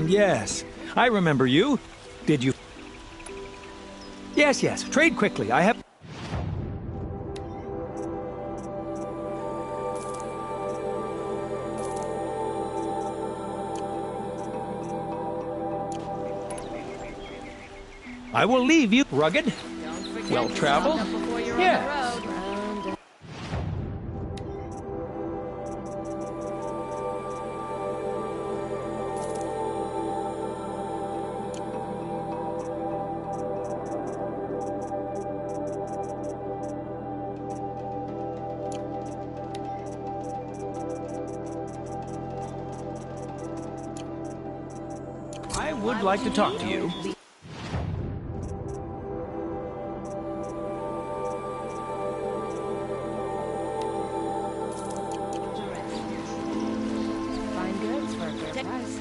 Speaker 15: Yes. I remember you. Did you? Yes, yes. Trade quickly. I have... I will leave you rugged, well-traveled. Yes. I would like to talk to you.
Speaker 2: Fine goods for a fair price.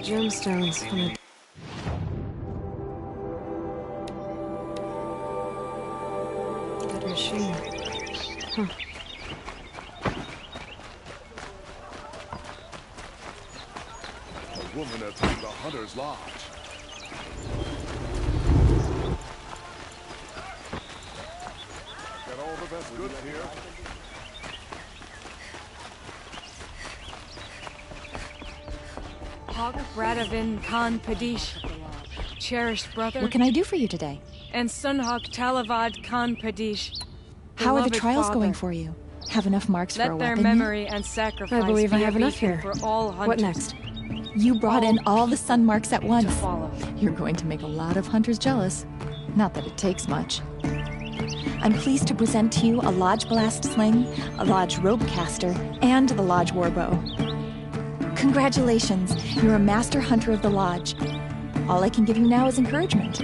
Speaker 2: Gemstones from a... That machine. Huh.
Speaker 8: woman attacked the Hunter's Lodge. Got all the best goods here.
Speaker 2: Hawk Radavin Khan Padish, cherished brother.
Speaker 13: What can I do for you today?
Speaker 2: And Sunhawk Talavad Khan Padish.
Speaker 13: How are the
Speaker 2: beloved
Speaker 13: trials
Speaker 2: father.
Speaker 13: going for you? Have enough marks
Speaker 2: Let
Speaker 13: for a
Speaker 2: their
Speaker 13: weapon
Speaker 2: memory and sacrifice
Speaker 16: I believe I
Speaker 2: be a
Speaker 16: have enough
Speaker 2: beacon
Speaker 16: here.
Speaker 2: for all hunters.
Speaker 16: What next?
Speaker 13: yet? You brought in all the sun marks at once.
Speaker 2: To follow.
Speaker 13: You're going to make a lot of hunters jealous. Not that it takes much. I'm pleased to present to you a Lodge Blast Sling, a Lodge Rope Caster, and the Lodge Warbow. Congratulations, you're a master hunter of the Lodge. All I can give you now is encouragement.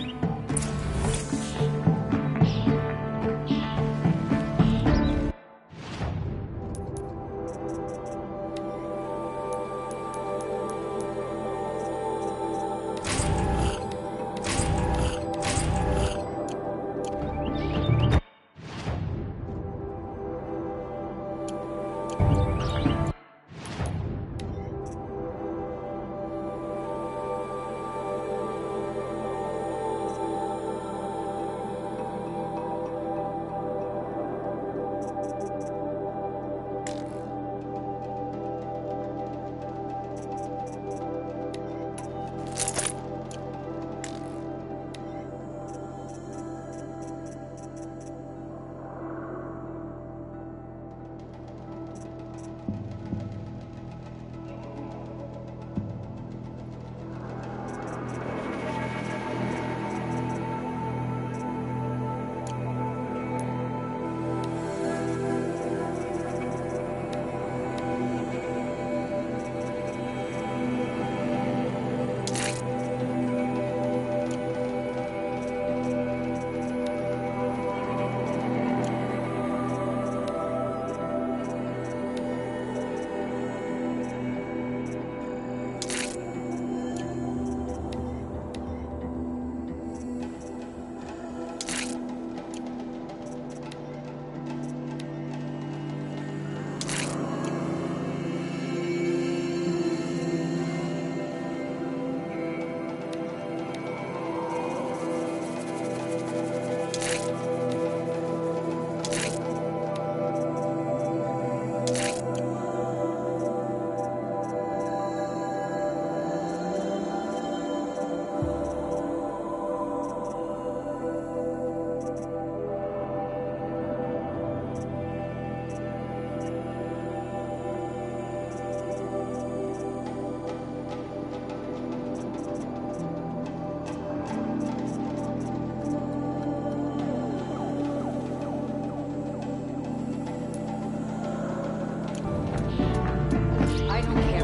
Speaker 2: I don't care.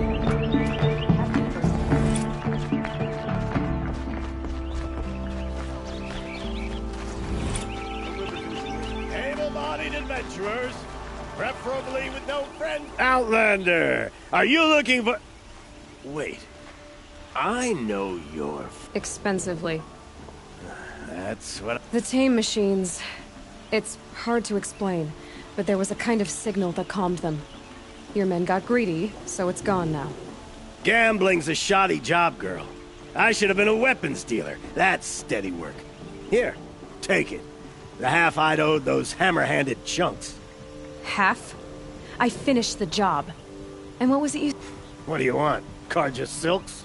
Speaker 17: Able-bodied adventurers, preferably with no friends. Outlander, are you looking for... Wait, I know you're...
Speaker 2: Expensively.
Speaker 17: That's what...
Speaker 2: The tame machines. It's hard to explain, but there was a kind of signal that calmed them. Your men got greedy, so it's gone now.
Speaker 17: Gambling's a shoddy job, girl. I should have been a weapons dealer. That's steady work. Here, take it. The half I'd owed those hammer-handed chunks.
Speaker 2: Half? I finished the job. And what was it you...
Speaker 17: What do you want? Carja silks?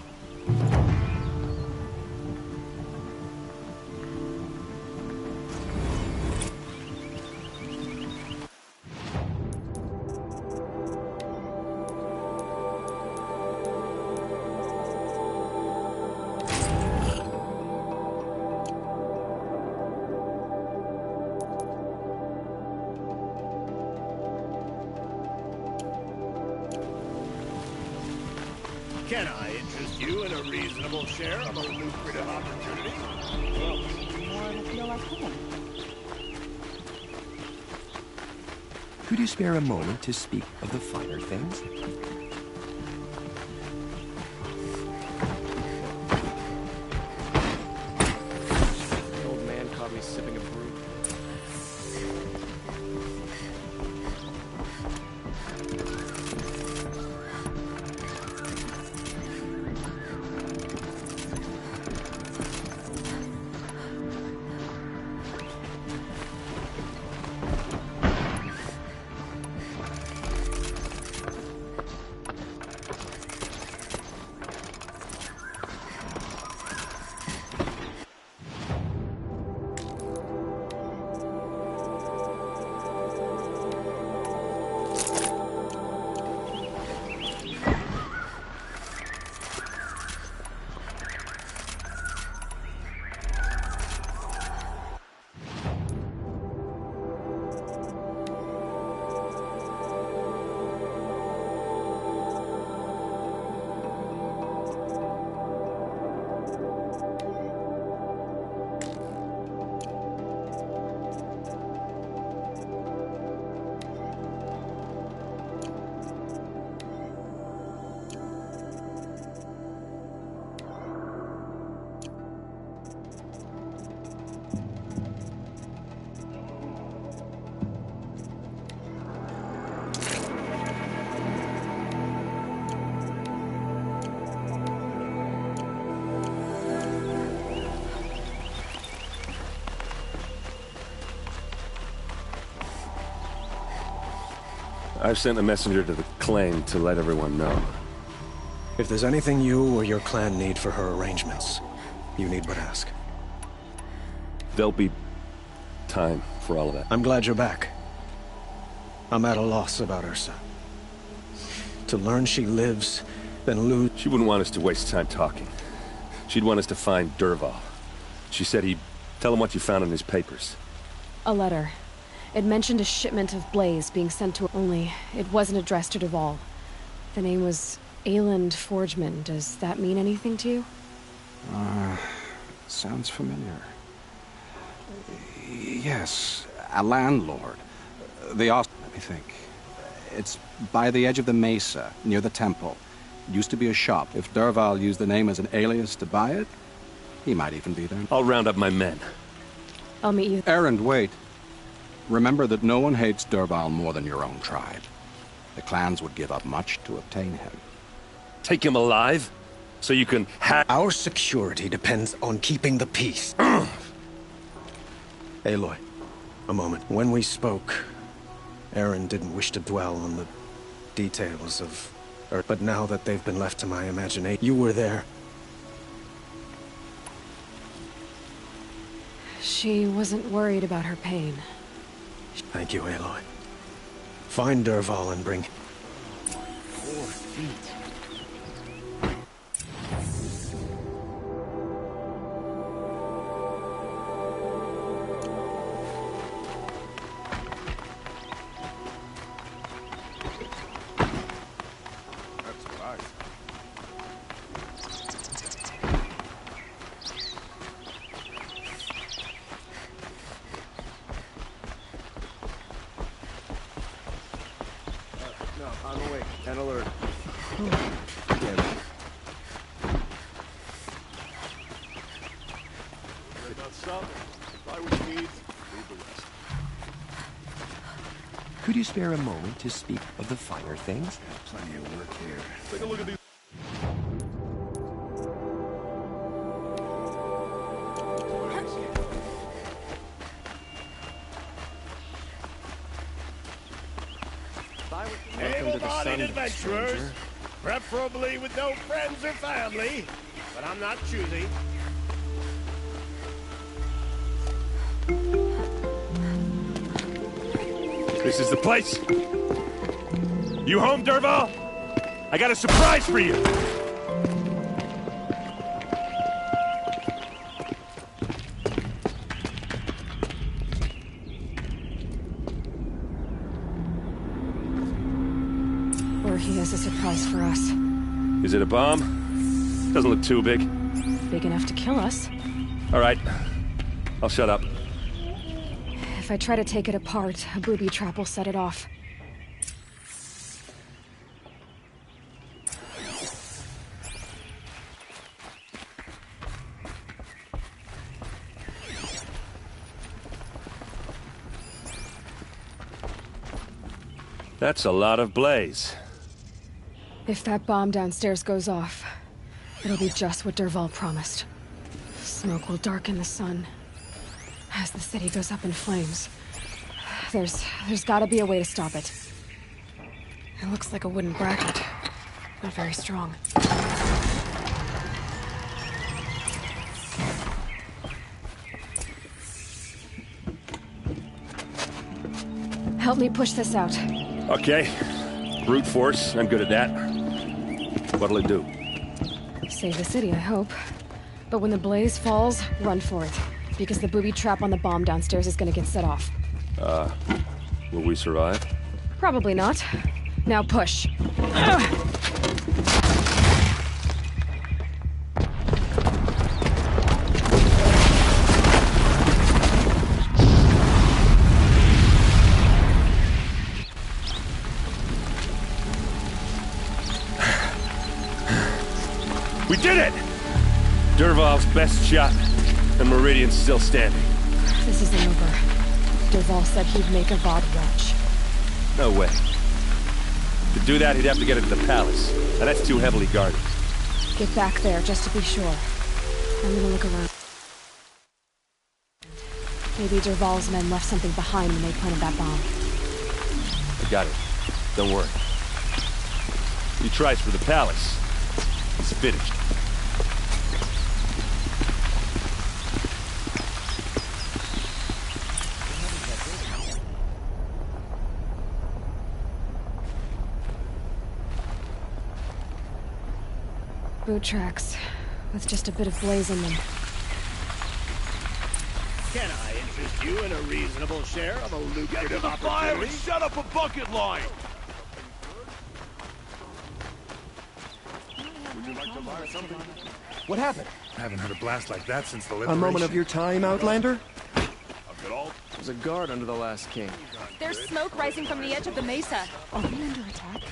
Speaker 17: Can I interest you in a reasonable share of a lucrative opportunity?
Speaker 13: More to feel like home.
Speaker 18: Could you spare a moment to speak of the finer things?
Speaker 19: The old man caught me sipping a brew.
Speaker 16: I've sent a messenger to the claim to let everyone know.
Speaker 20: If there's anything you or your clan need for her arrangements, you need but ask.
Speaker 16: There'll be time for all of that.
Speaker 20: I'm glad you're back. I'm at a loss about Ursa. To learn she lives, then lose...
Speaker 16: She wouldn't want us to waste time talking. She'd want us to find Dervahl. She said he'd tell him what you found in his papers.
Speaker 2: A letter. It mentioned a shipment of Blaze being sent to... Only, it wasn't addressed to Dervahl. The name was Ayland Forgeman. Does that mean anything to you?
Speaker 21: Sounds familiar. Yes, a landlord. Let me think. It's by the edge of the mesa, near the temple. It used to be a shop. If Dervahl used the name as an alias to buy it, he might even be there.
Speaker 16: I'll round up my men.
Speaker 2: I'll meet you.
Speaker 21: Erend, wait. Remember that no one hates Dervahl more than your own tribe. The clans would give up much to obtain him.
Speaker 16: Take him alive? So you can hack...
Speaker 20: Our security depends on keeping the peace. Aloy, a moment. When we spoke, Erend didn't wish to dwell on the details of Earth, but now that they've been left to my imagination, you were there.
Speaker 2: She wasn't worried about her pain.
Speaker 20: Thank you, Aloy. Find Dervahl and bring...
Speaker 19: 4 feet.
Speaker 8: On the way, and alert. About something. Buy what you need, leave the rest.
Speaker 18: Could you spare a moment to speak of the finer things?
Speaker 8: Plenty of work here. Take a look at these.
Speaker 17: Able-bodied adventurers, preferably with no friends or family, but I'm not choosy.
Speaker 16: This is the place. You home, Dervahl? I got a surprise for you.
Speaker 2: Or he has a surprise for us.
Speaker 16: Is it a bomb? Doesn't look too big.
Speaker 2: Big enough to kill us.
Speaker 16: All right. I'll shut up.
Speaker 2: If I try to take it apart, a booby trap will set it off.
Speaker 16: That's a lot of blaze.
Speaker 2: If that bomb downstairs goes off, it'll be just what Dervahl promised. Smoke will darken the sun as the city goes up in flames. There's gotta be a way to stop it. It looks like a wooden bracket. Not very strong. Help me push this out.
Speaker 16: Okay. Brute force, I'm good at that. What'll it do?
Speaker 2: Save the city, I hope. But when the blaze falls, run for it. Because the booby trap on the bomb downstairs is gonna get set off.
Speaker 16: Will we survive?
Speaker 2: Probably not. Now push.
Speaker 16: We did it! Dervahl's best shot, and Meridian's still standing.
Speaker 2: This isn't over. Dervahl said he'd make a VOD watch.
Speaker 16: No way. To do that, he'd have to get into the palace, and that's too heavily guarded.
Speaker 2: Get back there, just to be sure. I'm gonna look around. Maybe Dervahl's men left something behind when they planted that bomb.
Speaker 16: I got it. Don't worry. He tries for the palace. He's finished.
Speaker 2: Boot tracks, with just a bit of blaze in them.
Speaker 8: Can I interest you in a reasonable share of a lucrative opportunity? Shut up a bucket line! Would you like to buy something?
Speaker 5: What happened?
Speaker 22: I haven't heard a blast like that since the
Speaker 5: A
Speaker 22: liberation.
Speaker 5: moment of your time, Outlander?
Speaker 19: There's a guard under the last king.
Speaker 23: There's smoke rising from the edge of the mesa. Are we under attack?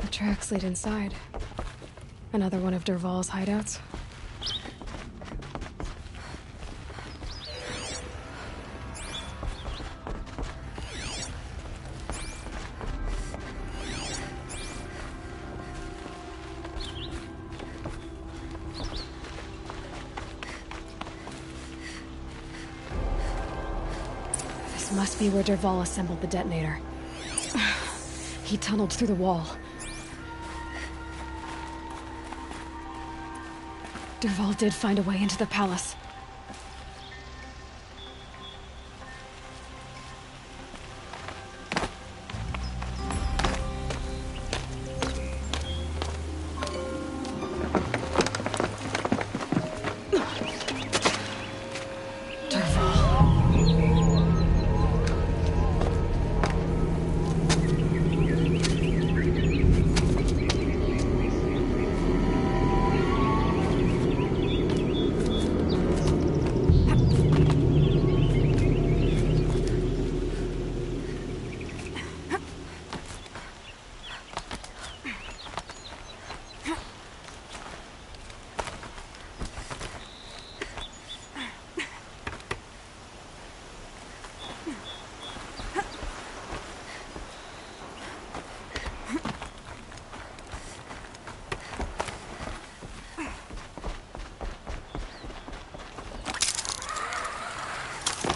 Speaker 2: The tracks lead inside. Another one of Dervahl's hideouts. This must be where Dervahl assembled the detonator. He tunneled through the wall. Dervahl did find a way into the palace.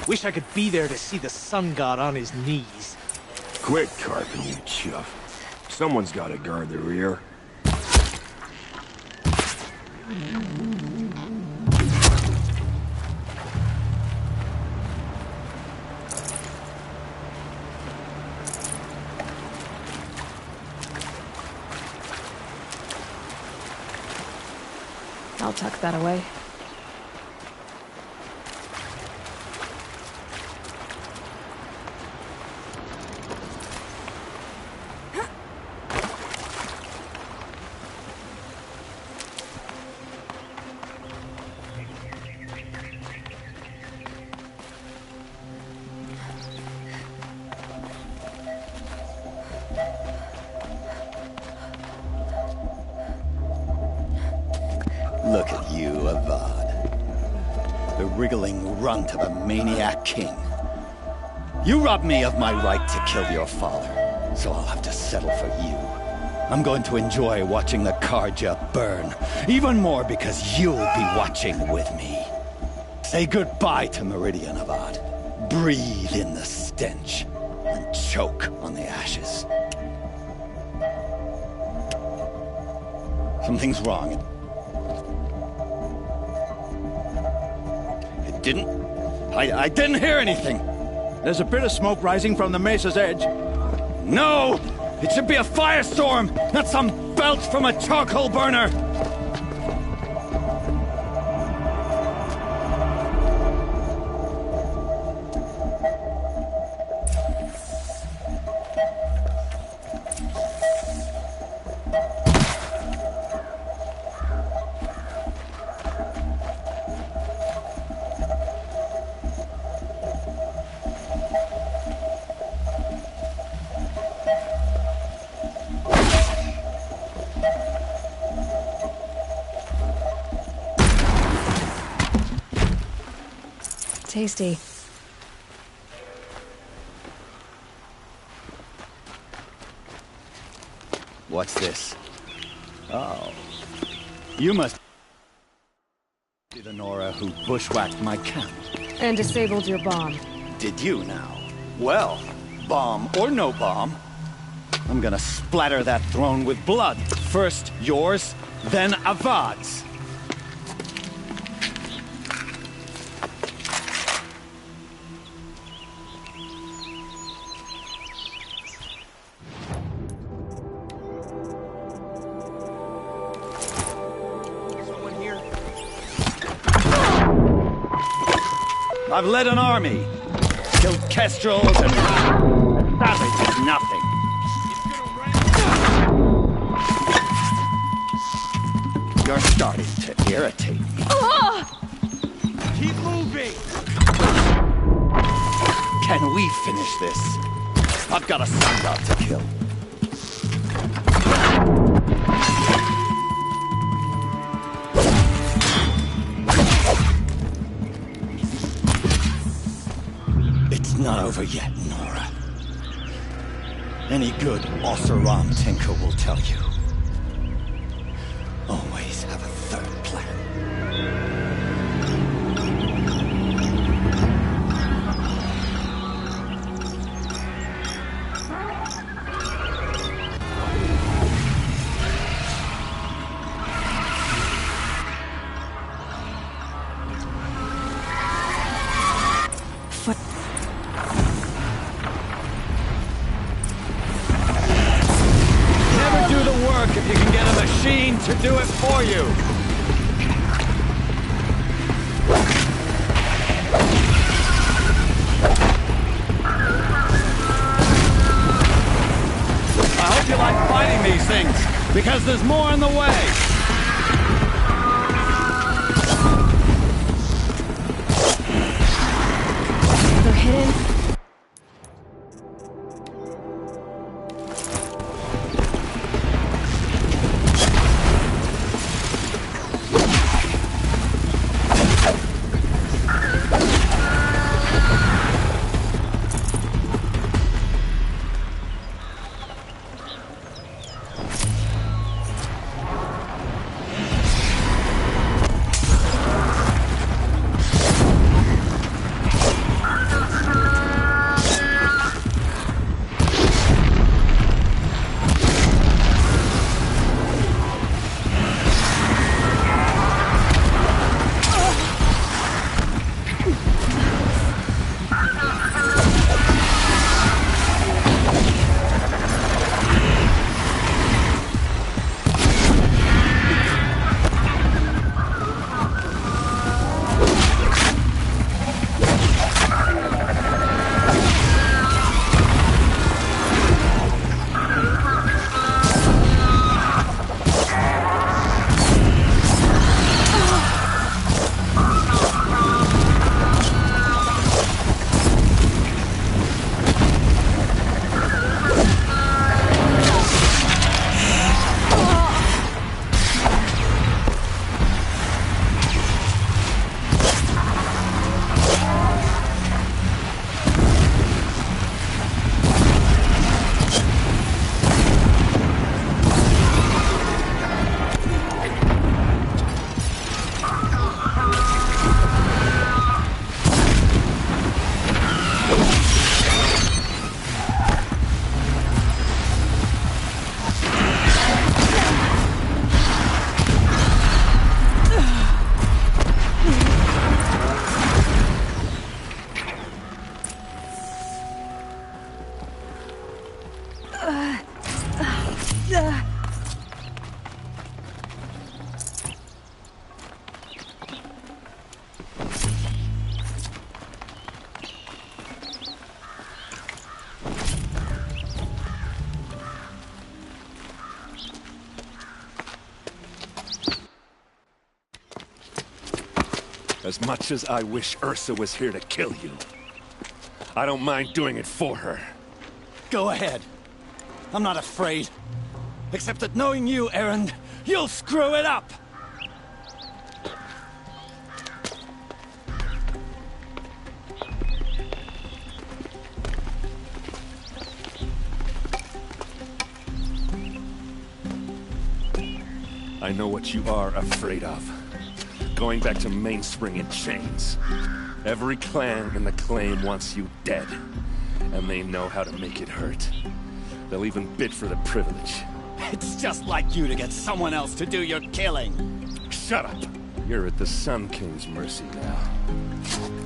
Speaker 5: Wish I could be there to see the sun god on his knees.
Speaker 22: Quit carping, you chuff. Someone's got to guard the rear.
Speaker 2: I'll tuck that away.
Speaker 24: Look at you, Avad. The wriggling runt of a maniac king. You robbed me of my right to kill your father, so I'll have to settle for you. I'm going to enjoy watching the Karja burn, even more because you'll be watching with me. Say goodbye to Meridian, Avad. Breathe in the stench, and choke on the ashes. Something's wrong. I didn't hear anything.
Speaker 25: There's a bit of smoke rising from the mesa's edge.
Speaker 24: No! It should be a firestorm, not some belch from a charcoal burner!
Speaker 2: Tasty.
Speaker 24: What's this? Oh. You must be the Nora who bushwhacked my camp.
Speaker 2: And disabled your bomb.
Speaker 24: Did you now? Well, bomb or no bomb, I'm gonna splatter that throne with blood. First yours, then Avad's.
Speaker 19: Someone here?
Speaker 24: I've led an army. Killed kestrels and savage is nothing. You're starting to irritate me.
Speaker 8: Keep moving!
Speaker 24: Can we finish this? I've got a sun god to kill. It's not over yet, Nora. Any good Osseram tinker will tell you. Always have a third plan.
Speaker 17: Never do the work if you can get a machine to do it for you. I hope you like fighting these things, because there's more in the way.
Speaker 2: They're hidden.
Speaker 16: As much as I wish Ursa was here to kill you, I don't mind doing it for her.
Speaker 24: Go ahead. I'm not afraid. Except that knowing you, Aaron, you'll screw it up!
Speaker 16: I know what you are afraid of. Going back to Mainspring in chains. Every clan in the claim wants you dead. And they know how to make it hurt. They'll even bid for the privilege.
Speaker 24: It's just like you to get someone else to do your killing.
Speaker 16: Shut up! You're at the Sun King's mercy now.